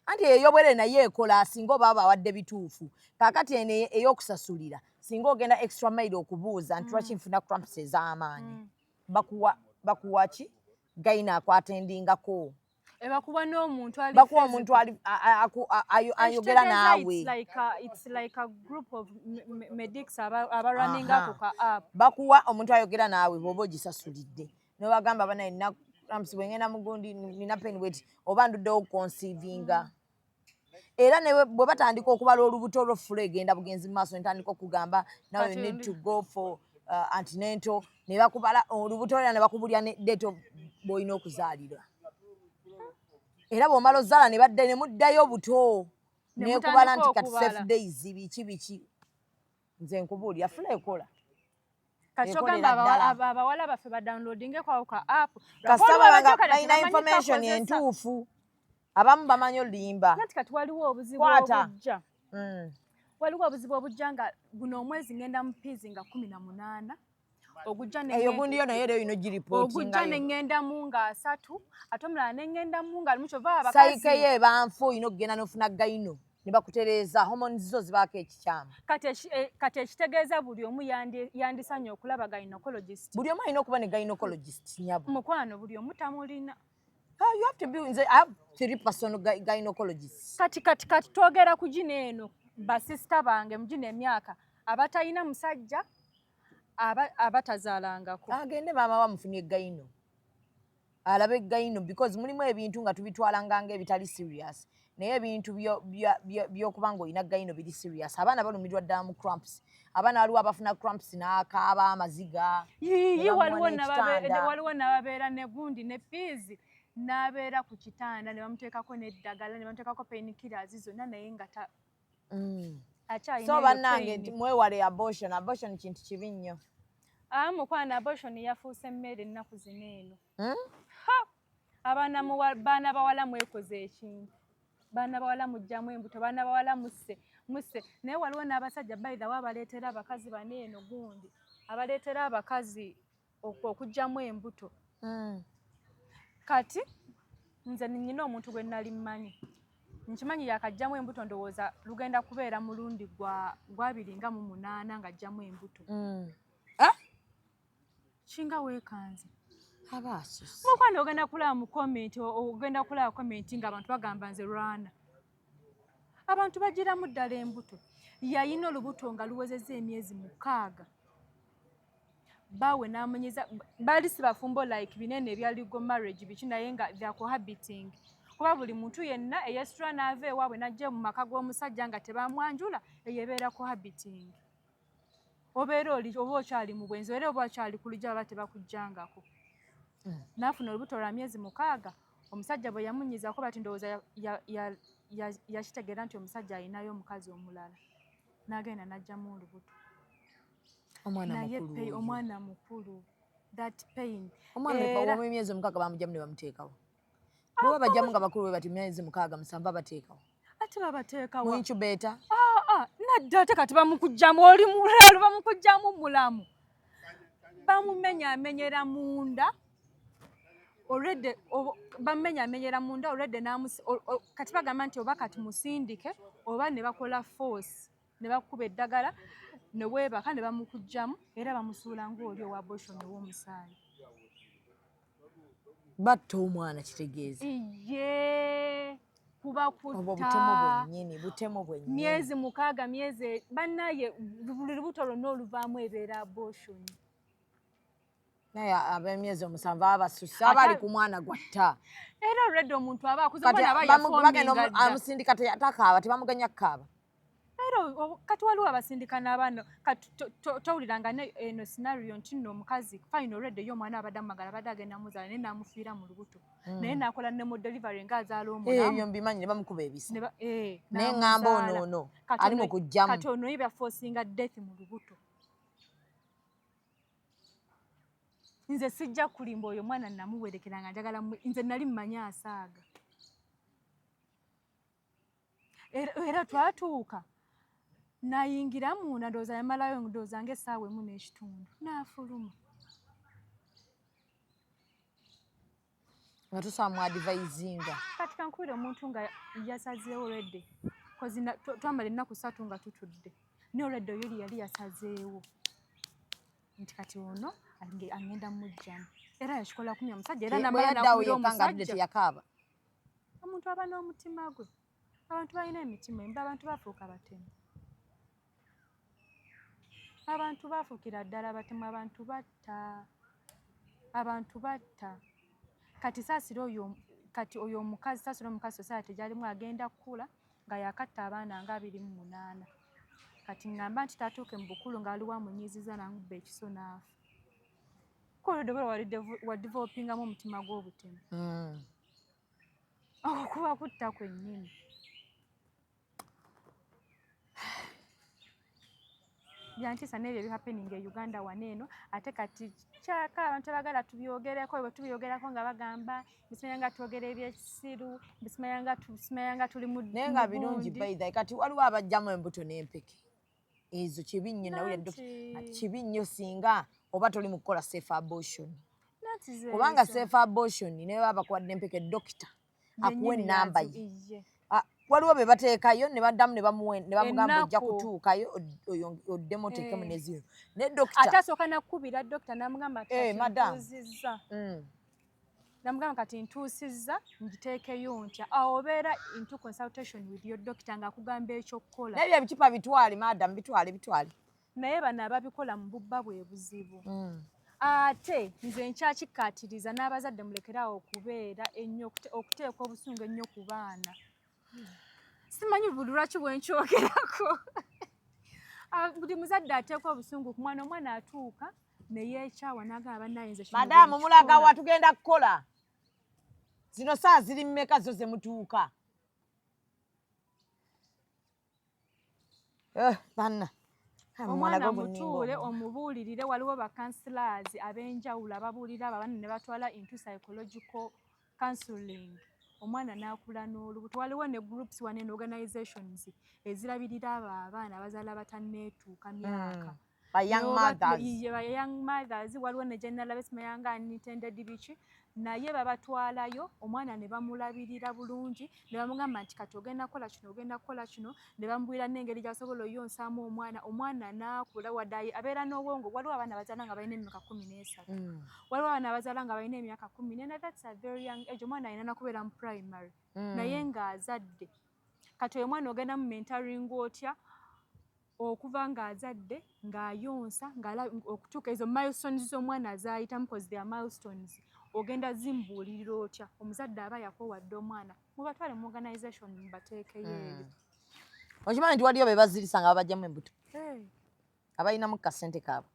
[SPEAKER 4] anti ey'obwereere naye ekola singa oba bawadde bituufu kaakati eno ey'okusasulira singa ogenda extra mile okubuuza nti lwaki nfuna cramps ez'amaanyi bakuwa ki gayina akwatendingako
[SPEAKER 7] bakuwa n'omuntu
[SPEAKER 4] bakuwa omuntu ayogera naawe
[SPEAKER 7] it's like a group of medics abarunninga ku ka app
[SPEAKER 4] bakuwa omuntu ayogera naawe bw'oba ogisasulidde nobagamba bana ina cramps bwengenda mugundi nina pain wet oba nduddewo conceivinga era ne bwe batandika okubala olubuto olw'ofula egenda bugenzi mu maaso netandika okugamba now you need to go for antenatal ne bakubala olubuto era ne bakubulya ne date bw'olina okuzaalira era bw'omala ozaala ne badda ne muddayo buto nekubala nti kati safe days biki nze nkubuulira fula ekola
[SPEAKER 7] kati ogamba abawala baffe badownloadingeko ka app
[SPEAKER 4] kasaba balina information entuufu abamu bamanyi olimba
[SPEAKER 7] nanti kati waliwo obuzibu obujja waliwo obuzibu obujja nga guno omwezi ngenda mu piizi nga 18
[SPEAKER 4] eyo gundi yo naye olina
[SPEAKER 7] ogujja neŋŋendamu nga 3 ate omulala neŋŋendamu nga limu kyova abakazi
[SPEAKER 4] sayikeyo ebanfu olina okugenda n'ofuna gayino ne bakutereeza hormones zo zibaako ekikyamu
[SPEAKER 7] kati ekitegeeza buli omu yandisanye okulaba gynecologist
[SPEAKER 4] buli omu alina okuba ne gynecologist nyabo
[SPEAKER 7] mukwano buli omu tamulina
[SPEAKER 4] you have to be I have 3 personal gynecologists
[SPEAKER 7] kati twogera ku gino eno basisita bange mu gino emyaka abatalina musajja abatazaalangako
[SPEAKER 4] agende maama bamufunye gayino alabe gayino because mulimu ebintu nga tubitwalanga ebitali serious naye ebintu by'okuba nga olina gayino biri serious abaana balumirwa ddala mu cramps abaana waliwo abafuna cramps n'akaaba amaziga
[SPEAKER 7] waliwo n'ababeera ne gundi ne piizi n'abeera ku kitanda ne bamuteekako n'eddagala ne bamuteekako painkillers zonna naye nga
[SPEAKER 4] so bannange mwewale abortion kintu kibi nnyo
[SPEAKER 7] mukwana abortion yafuuse mmere ennaku zino eno baana bawala mwekoze ekintu baana bawala mujjamu embuto baana bawala musse naye waliwo n'abasajja baithawo abaleetera abakazi bano eno gundi abaleetera abakazi okugjamu embuto kati nze nnyina omuntu gwe nali mmanyi nkimanyi yakajjamu embuto ndowooza lugenda kubeera mulundi gwa 28 ng'ajjamu embuto kinga weekanze mukwano ogenda kulaba mu komenti ogenda kulaba komenti ng'abantu bagamba nze lwana abantu bagiramu ddala embuto yayina olubuto nga luwezezza emyezi 6 bawe n'amunyiza baali si bafumbo like binene ebya legal marriage biki naye nga they are cohabiting kuba buli muntu yenna eyesitula n'ava ewaabwe n'ajja mu maka g'omusajja nga tebamwanjula eyebeera cohabiting. Obeera oba okyali mu bwenzi era oba okyali ku lujja baba tebakujjangako. N'afuna olubuto lwa myezi 6, omusajja bwe yamunyizaako bati ndowooza yakitegeera nti omusajja alinayo omukazi omulala. N'agenda n'aggyamu olubuto. Omwana mukulu. That pain.
[SPEAKER 4] Omwana w'emyezi 6 bamugyamu ne bamuteekawo. Bwe bajjamu nga bakulu bwe bati myezi 6, 7 babateekawo.
[SPEAKER 7] Ate babateekawo.
[SPEAKER 4] Mu incubator.
[SPEAKER 7] Nadda ate kati bamukujjamu oli mulalu bamukujjamu mulamu. Bamumenyamenyera munda. Already bamenyamenyera munda already kati bagamba nti oba kati musindike oba ne bakola force ne bakuba eddagala ne weebaka ne bamukujjamu era bamusuula ng'oli owa abortion w'omusaayi.
[SPEAKER 4] Batta omwana kitegeeza.
[SPEAKER 7] Kuba kutta
[SPEAKER 4] butemu bwennyini.
[SPEAKER 7] Myezi 6 myezi bannaye buli lubuto lwonna oluvaamu ebeera abortion.
[SPEAKER 4] Naye ab'emyezi 7 abasusa abali ku mwana gwatta.
[SPEAKER 7] Era already omuntu aba akuze omwana aba yafominga dda.
[SPEAKER 4] Amusindika takaaba tebamuganya kukaaba.
[SPEAKER 7] Kati waliwo abasindika n'abaana towuliranga eno scenario nti nno omukazi fine already yo omwana abadde amagala abadde agenda muzaala naye n'amufiira mu lubuto naye n'akola ne mu delivery ng'azaala omulamu.
[SPEAKER 4] Ebyo mbimanyi ne bamukuba ebisa naye ŋŋamba ono ali mu kujjamu.
[SPEAKER 7] Kati ono yibya forcinga death mu lubuto. Nze sijja kulimba oyo mwana namuwerekera nga njagala nze nali mmanyi asaaga. Era twatuuka nayingira munda ndowooza yamalayo ndowooza ng'essaawa 1.5 n'afuluma.
[SPEAKER 4] Nga tusaba mu advisinga.
[SPEAKER 7] Kati kankubira omuntu nga yasazeewo already kozi twamala ennaku 3 nga tutudde naye already oyo yali yasazeewo nti kati ono agenda mujjamu era yakikola kumya omusajja era namala nakuwira omusajja
[SPEAKER 4] yakaaba.
[SPEAKER 7] Omuntu aba n'omutima gwe. Abantu balina emitima embi, abantu bafuuka batemu. Abantu bafuukira ddala batemu, abantu batta. Kati saasira oyo omukazi saasira omukazi society gy'alimu agenda kukula nga yakatta abaana nga 28. Kati ngamba nti tatuuke mu bukulu ng'aliwo amunyiiziza n'amubba ekiso n'afa. Kolodde wa developingamu omutima gw'obutemu. Okuba kutta kwennyini. Byantiisa n'ebyo ebihappeninga e Uganda wano eno ate kati kyaka abantu abagala tubyogereko bwe tubyogerako nga bagamba bisimanya nga twogera ebyekisiru bisimanya nga tuli mu
[SPEAKER 4] naye nga birungi baidha kati waliwo abajjamu embuto n'empeke ezo kibi nnyo nawulira kibi nnyo singa oba toli mu kukola safe abortion kubanga safe abortion ne baba bakuwadde empeke dokita akuwa ennamba ye. Waliwo be bateekayo ne baddamu ne bamugamba ojja kutuukayo oddemu oteekemu ne zino ne dokita
[SPEAKER 7] ate asooka nakukubira dokita n'amugamba ntuusizza n'amugamba kati ntuusizza ngiteekeyo ntya awo obeera into consultation with your doctor ng'akugamba ekyokukola
[SPEAKER 4] naye ebicupa bitwale madam bitwale
[SPEAKER 7] naye bano ababikola mu bubba bwe buzibu. Ate nze nkyakikkaatiriza n'abazadde mulekeraawo okubeera ennyo okuteeka obusungu ennyo ku baana. Simanyi buli lwaki bwe nkyogerako. Buli muzadde ateeka obusungu ku mwana omwana atuuka ne yeekyawa n'agamba bannaye nze
[SPEAKER 4] madamu mulaga wa tugenda kukola zino saa ziri mmeka zo ze mutuuka. Banna
[SPEAKER 7] omwana mutuule omubuulirire waliwo bakansilers ab'enjawulo ababuulira abaana ne batwala into psychological counseling. Omwana n'akula n'olubuto waliwo ne groups wane ne organizations ezirabirira abo abaana abazaala batanneetuuka myaka. Young mothers waliwo ne general besimanya nga unintended biki naye babatwalayo omwana ne bamulabirira bulungi ne bamugamba nti kati ogenda kukola kino ne bamubwira n'engeri gy'asobola oyonsaamu omwana n'akula wadde abeera n'obwongo. Waliwo abaana abazaala nga balina emyaka 13 waliwo abaana abazaala nga balina emyaka 14. That's a very young age. Omwana alina nakubeera mu primary naye ng'azadde kati oyo omwana ogenda mu mentoring otya okuva ng'azadde ng'ayonsa okutuuka ezo milestones z'omwana azayitamu because they are milestones. ogenda zimbuulirira otya omuzadde aba yakowadde omwana mubatwale mu organization mubateekeyo eri.
[SPEAKER 4] Okimanyi nti waliyo be bazirisa nga babajjamu embuto abalinamu kasente kaabwe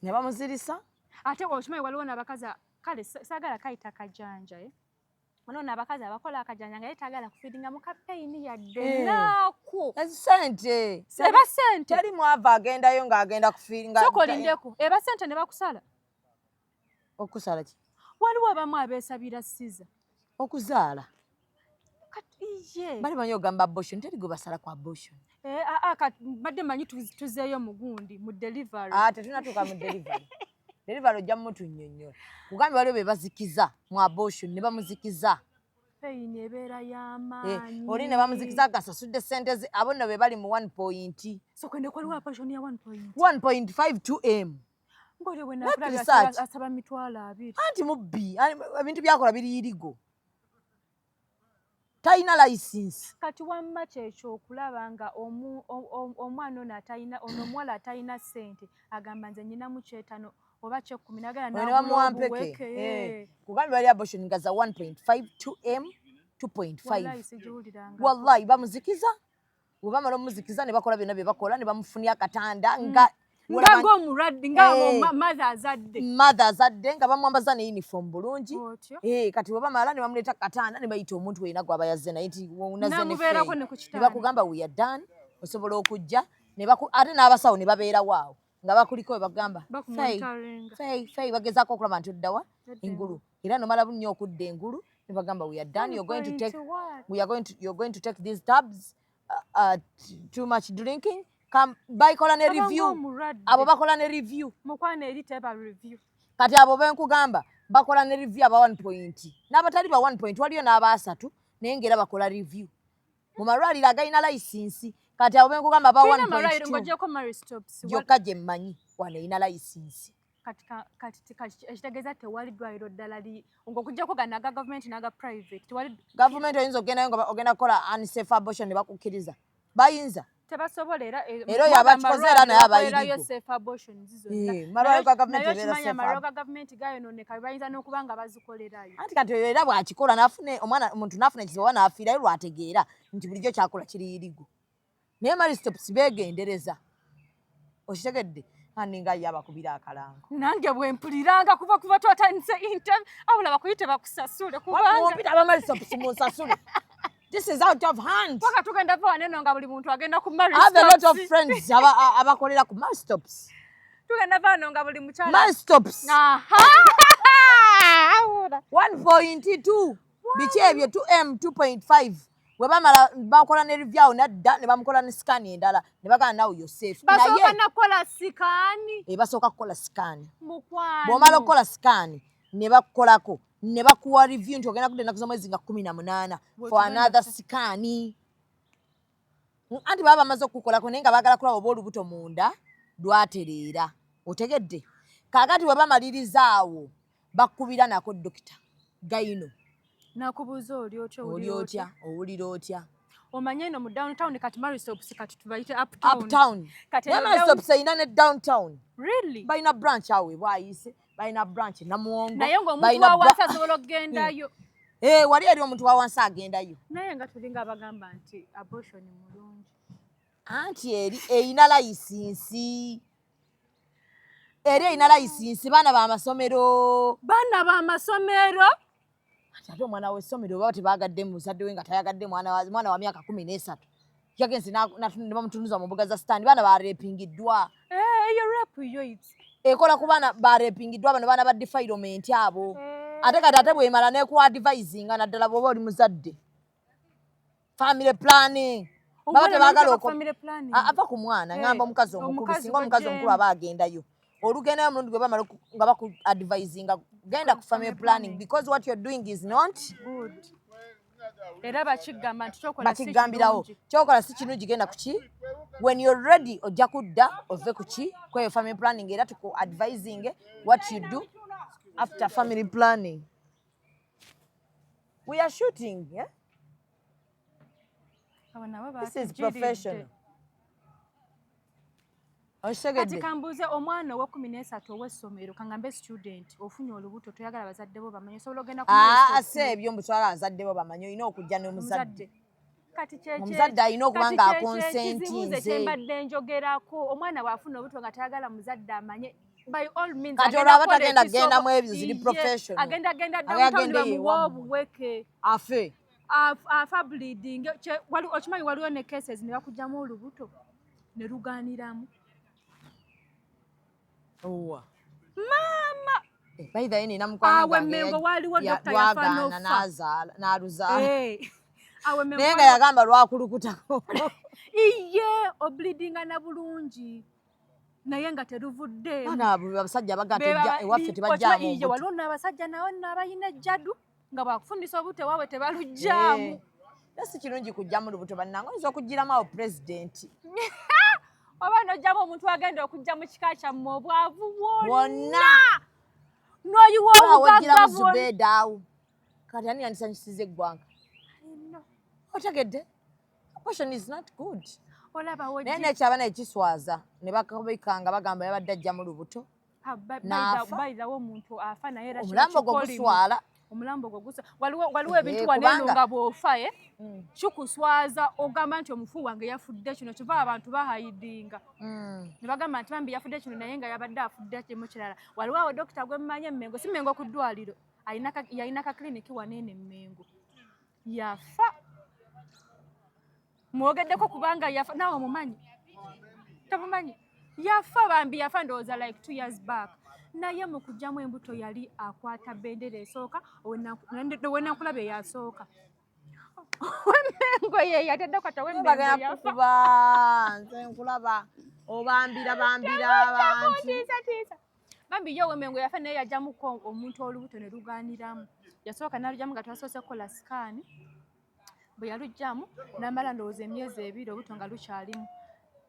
[SPEAKER 4] ne bamuzirisa.
[SPEAKER 7] Ate okimanyi waliwo n'abakazi kale saagala kayita kajanja waliwo n'abakazi abakola akajanja nga yetagala kufiiringa mu kapeyini yadde naaku
[SPEAKER 4] sente
[SPEAKER 7] eba sente
[SPEAKER 4] teri mwava agendayo ng'agenda kufiiringa
[SPEAKER 7] sokolindeko eba sente ne bakusala.
[SPEAKER 4] Okusala ki?
[SPEAKER 7] Waliwo abamu abeesabira siza
[SPEAKER 4] okuzaala
[SPEAKER 7] iye
[SPEAKER 4] bali manyi ogamba abortion teri gwe basala ku abortion.
[SPEAKER 7] badde manyi tuzeeyo mugundi mu delivery.
[SPEAKER 4] Tetunatuuka mu delivery. Delivery ojja mutunnyonnyola kugambye waliwo be bazikiza mu abortion ne bamuzikiza.
[SPEAKER 7] Peyini ebeera y'amaanyi.
[SPEAKER 4] Oli ne bamuzikiza gasasudde sente ze abo nno be bali mu 1 point.
[SPEAKER 7] So kwende kwaliwo abortion ya
[SPEAKER 4] 1.52M.
[SPEAKER 7] Ng'oli bwe nakulabya asaba mitwalo 2.
[SPEAKER 4] Anti mubbi ebintu byakola biri irigo. Talina license.
[SPEAKER 7] Kati wamma kyekyo okulaba nga omwana ono omuwala atalina ssente agamba nze nyinamu kyetano oba kyekumi nagala
[SPEAKER 4] nabuweke. Kugambye bali abortion nga za 1.52M 2.5. Wallahi bamuzikiza bwebamala omuzikiza ne bakola byonna bye bakola ne bamufunira akatanda nga
[SPEAKER 7] ng'omulwadde
[SPEAKER 4] mother azadde nga bamwambaza ne uniform bulungi. Kati bwe bamala ne bamuleeta katanda ne bayita omuntu weyina gwe yazze naye nti unaze ne bakugamba we are done osobola okujja ate n'abasawo ne babeerawo awo nga bakuliko we bagamba fey bagezaako okulaba nti oddawa engulu era nomala bunnyo okudda engulu ne bagamba we are done you're going to take these tabs too much drinking. Bakola ne review abo bakola ne review
[SPEAKER 7] mukwana eri teba review
[SPEAKER 4] kati abo benkugamba bakola ne review aba 1 point n'abatali ba 1 point waliyo n'aba 3 naye ngera bakola review mu malwaliro agayina license kati abo benkugamba aba 1.2 gyokka gye mmanyi wano eyina license.
[SPEAKER 7] Kati ekitegeeza tewali ddwaliro ddala ng'okuggyako ganaga gavumenti n'aga private
[SPEAKER 4] gavumenti oyinza ogendayo nga ogenda kukola unsafe abortion ne bakukkiriza bayinza
[SPEAKER 7] tebasobola era
[SPEAKER 4] abakikoze era naye abayirigo
[SPEAKER 7] safe abortion
[SPEAKER 4] malwaliro ga gavumenti ebeera safe
[SPEAKER 7] amalwaliro ga gavumenti gayonooneka bayinza n'okuba nga bazikolerayo.
[SPEAKER 4] Anti kati era bw'akikola n'afune omuntu n'afuna ekizibu oba n'afiirayo lw'ategeera nti bulijjo kyakola kiri irigo naye maristops beegendereza okitegedde kandi nga ye abakubira akalango.
[SPEAKER 7] Nange bwe mpuliranga kuba twatandise interview abula bakuyite bakusasule
[SPEAKER 4] kubanga abamaristops munsasule. This is out of hand.
[SPEAKER 7] Paka tugenda va waneno nga buli muntu agenda ku
[SPEAKER 4] maristops. I have a lot of friends abakolera ku maristops.
[SPEAKER 7] Tugenda va nga buli mukyala
[SPEAKER 4] maristops. 1.2 biki ebyo 2M 2.5 we bamala bakola ne review nadda ne bamukola ne scan endala ne bagana now you safe.
[SPEAKER 7] Basooka nakola scan.
[SPEAKER 4] Basooka kukola scan.
[SPEAKER 7] Mukwano.
[SPEAKER 4] Bw'omala okukola scan ne bakolako ne bakuwa review nti ogenda kudda ennaku z'omwezi nga 18 for another scan. Anti baba bamaze okukolako naye nga baagala kulaba oba olubuto munda lwatereera otegedde. Kaakati bwe bamaliriza awo bakubira nako dokita gayino
[SPEAKER 7] nakubuuza oli
[SPEAKER 4] otya owulira otya.
[SPEAKER 7] Omanye eno mu downtown kati maristops kati tubayite
[SPEAKER 4] uptown. Kati maristops eyina ne downtown.
[SPEAKER 7] Really?
[SPEAKER 4] Bayina branch awe bwayise bayina branch Namuwongo.
[SPEAKER 7] Naye ng'omuntu wa wansi asobola okugendayo.
[SPEAKER 4] Wali eri omuntu wa wansi agendayo.
[SPEAKER 7] Naye nga tulinga abagamba nti abortion mulungi.
[SPEAKER 4] Anti eri eyina license. Eyina license baana b'amasomero. Ate omwana w'essomero baba tebaagadde muzadde we nga tayagadde mwana wa myaka 13 yagenze ne bamutunuza mu mbuga za sitaani baana bareepingiddwa.
[SPEAKER 7] Eyo rape yo
[SPEAKER 4] ekola ku baana bareepingiddwa bano baana ba defilement abo. Ate kati ate bwemala neku advisinga naddala bw'oba oli muzadde. Family planning. Baba tebaagala ava ku mwana ngamba omukazi omukulu singa omukazi omukulu aba agendayo. Olugendayo omulundi gwe bamala nga baku advisinga genda ku family planning because what you're doing is not
[SPEAKER 7] good. Era bakigamba nti
[SPEAKER 4] kyokola si kirungi genda kuki when you're ready ojja kudda ove kuki kweyo family planning era tuku advising what you do after family planning. We are shooting, yeah? This is professional.
[SPEAKER 7] kati kambuuze omwana ow'13 ow'essomero kangambe student ofunye olubuto toyagala bazadde bo bamanye osobola ogenda
[SPEAKER 4] ase ebyo mbu twagala bazadde bo bamanye olina okujja n'omuzadde
[SPEAKER 7] kati
[SPEAKER 4] omuzadde alina okuba nga akonsentinze
[SPEAKER 7] kyembadde njogerako omwana bw'afuna obuto nga tayagala muzadde amanye by all means
[SPEAKER 4] kati olwo aba tagenda gendamu ebyo ziri professional
[SPEAKER 7] agenda downtown bamuwa obuweke afa bleeding okimanyi waliwo ne cases ne bakugjamu olubuto ne lugaaniramu maama
[SPEAKER 4] by the way nina mukwano
[SPEAKER 7] gwange waliwo doctor yafana
[SPEAKER 4] n'aluzaala naye nga yagamba lwakulukutako
[SPEAKER 7] iye obleedinga na bulungi naye nga teruvudde
[SPEAKER 4] abasajja bagatejja ewaffe tebajjaamu
[SPEAKER 7] obuto waliwo n'abasajja nawo n'abalina ejjadu nga bwakufundisa obuto waabwe tebalugjamu
[SPEAKER 4] si kirungi kujjamu lubuto bannange oyinza okugiramu awo pulezidenti
[SPEAKER 7] oba n'ojjamu omuntu agenda okujja mu kika kyammwe obwavu
[SPEAKER 4] bwonna
[SPEAKER 7] n'oyiwa obugagga
[SPEAKER 4] Zubedah awo kati ani yandisanyusiza eggwanga otegedde abortion is not good naye nekyaba nekiswaza ne bakabikanga bagamba yabadde ajjamu lubuto
[SPEAKER 7] bayizawo omuntu afa naye era
[SPEAKER 4] omulambo gwo guswala
[SPEAKER 7] omulambo gwo gusa waliwo ebintu waneeno nga bw'ofa kikuswaza ogamba nti omufu wange yafudde kino kiva abantu bahayidinga ne bagamba nti bambi yafudde kino naye nga yabadde afudde kimu kirala waliwo awo dokita gwe mmanyi Emmengo si Mmengo ku ddwaliro yalina kakliniki waneeno Emmengo yafa mwogeddeko kubanga yafa naawe omumanyi tamumanyi yafa bambi yafa ndowooza like 2 years back naye mu kujjamu embuto yali akwata bendera esooka wenankulaba eyasooka Emmengo ye yatedde kwata w'Emmengo yafa
[SPEAKER 4] nze nkulaba obambira abantu
[SPEAKER 7] bambi ye w'Emmengo yafa naye yajjamuko omuntu olubuto ne lugaaniramu yasooka n'alugjamu nga twasoose kukola sikaani bwe yalugjamu n'amala ndowooza emyezi 2 obuto nga lukyalimu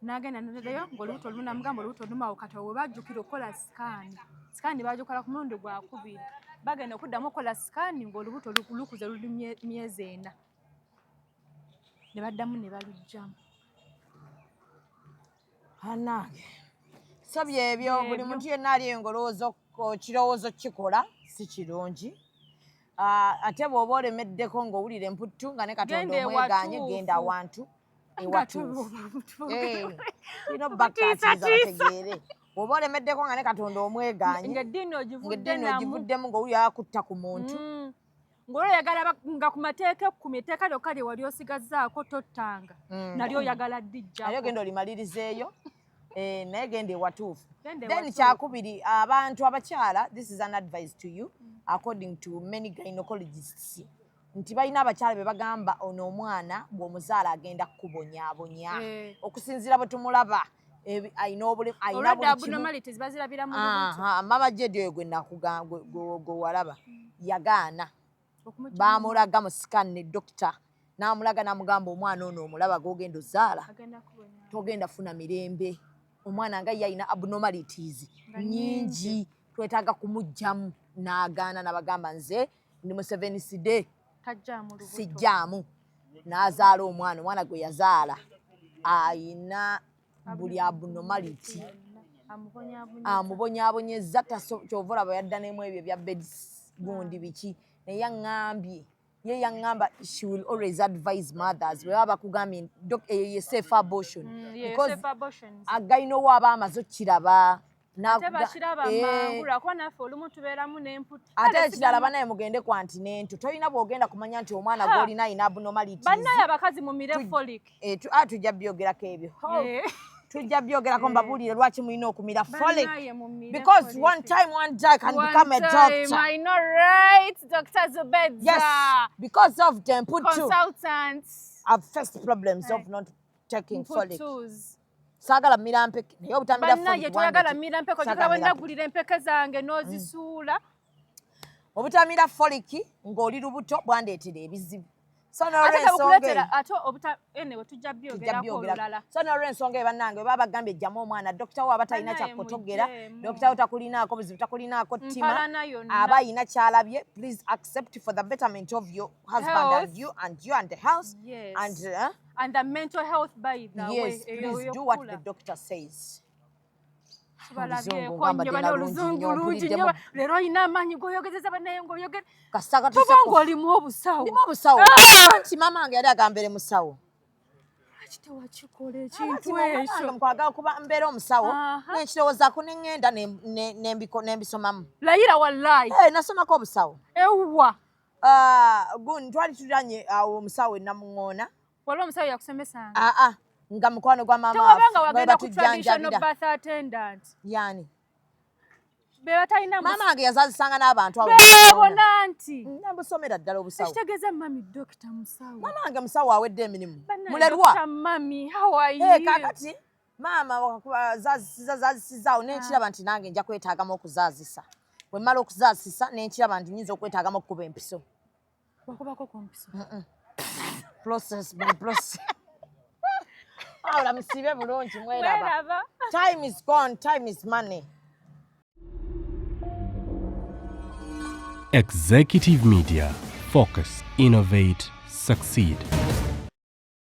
[SPEAKER 7] n'agenda n'oddayo ng'olubuto lumu namugamba olubuto lumawo kati we bajjukira okukola sikaani bagikola ku mulundi gwa 2 bagenda okuddamu okukola sikaani ng'olubuto lukuze luli myezi 4 ne baddamu ne balugjamu
[SPEAKER 4] anange so byebyo buli muntu yenna aliyo ng'olowooza kirowoozo kikola si kirungi ate bw'oba olemeddeko ng'owulira emputtu nga ne Katonda omweganye genda awantu ewatuufu ino bakatiza bategeere bw'oba olemeddeko nga ne Katonda omweganye
[SPEAKER 7] ng'eddiini
[SPEAKER 4] ogivuddemu ng'owulira yakutta ku muntu
[SPEAKER 7] ng'olwoyagala nga ku mateeka 10 etteeka lyokka lye wali osigazzaako tottanga nalyo oyagala ddijjako
[SPEAKER 4] nalyo genda olimalirizeeyo naye genda ewatuufu then kyakubiri abantu abakyala this is an advice to you according to many gynecologists nti balina abakyala be bagamba ono omwana bw'omuzaala agenda kukubonyaabonya okusinziira bwe tumulaba mama Jedi oyo gwe walaba yagaana baamulaga mu scan ne dokita n'amulaga n'amugamba omwana ono omulaba g'ogenda ozaala togenda funa mirembe omwana nga ye alina abnormalities nnyingi twetaaga kumugjamu n'agaana n'abagamba nze ndi mu 7 side sijjaamu n'azaala omwana gwe yazaala ayina buli abnormality amubonyaabonyezza kyova olaba yadda n'emu ebyo bya beds gundi biki naye yaŋŋamba she will always advise mothers bwe baba bakugambye ye safe abortion because agayinawo aba amaze okkiraba ate ekirala banaye mugende ku antinento tolina bw'ogenda kumanya nti omwana gw'olina ayina abnormalities
[SPEAKER 7] bannaye abakazi mumire folic
[SPEAKER 4] tujja byogerako ebyo tujja byogerako mbabuulire lwaki mulina okumira folic because one day can become a doctor.
[SPEAKER 7] I know, right? Dr. Zubedah.
[SPEAKER 4] Yes, because of them
[SPEAKER 7] consultants
[SPEAKER 4] have faced problems of not taking folic. Sagala mira mpeke naye obutamira folic
[SPEAKER 7] bannaye toyagala mira mpeke ojagala wenagulira empeke zange n'ozisuula
[SPEAKER 4] obutamira folic ng'oli lubuto bwandeetera ebizibu so n'olwensonga ebannange baba bagambye ejjamu omwana dokita wo aba talina kyakutogera dokita wo takulinaako buzibu takulinaako ttima aba ayina kyalabye please accept for the betterment of your husband and you and the house
[SPEAKER 7] and the mental health by the way
[SPEAKER 4] please do what the doctor says
[SPEAKER 7] balabyeko nnyo bano oluzungu lungi nnyo leero olina amaanyi g'oyogezeza bannaye ng'oyogera
[SPEAKER 4] kasaka
[SPEAKER 7] tuba ng'olimu obusawo
[SPEAKER 4] ndimu obusawo anti mama wange yali agambere musawo
[SPEAKER 7] lwaki tewakikola ekintu ekyo
[SPEAKER 4] mukwagala kuba mbeera omusawo nenkirowoozaako ne ŋŋenda n'embisomamu
[SPEAKER 7] layira wallayi
[SPEAKER 4] nasomako obusawo
[SPEAKER 7] ewwa
[SPEAKER 4] gundi twali tulanye awo omusawo enamuŋŋoona
[SPEAKER 7] waliwo omusawo yakusomesanga
[SPEAKER 4] nga mukwano gwa mama
[SPEAKER 7] tewabanga wagenda ku traditional birth attendant
[SPEAKER 4] yani
[SPEAKER 7] be batalina
[SPEAKER 4] mama wange yazazisanga n'abantu
[SPEAKER 7] bona nti
[SPEAKER 4] nabusomera ddala obusawo
[SPEAKER 7] ekitegeeza mami dokita musawo
[SPEAKER 4] mama wange musawo awedde emirimu mulerwa
[SPEAKER 7] mami hawaii
[SPEAKER 4] kakati maama zazisizaawo nenkiraba nti nange nja kwetaagamu okuzaazisa bwe mmala okuzaazisa nenkiraba nti nyinza okwetaagamu okukuba empiso
[SPEAKER 7] wakubako ku mpiso
[SPEAKER 4] process by process awula musiibe bulungi mweraba time is gone time is money.
[SPEAKER 6] Executive Media. Focus, innovate, succeed.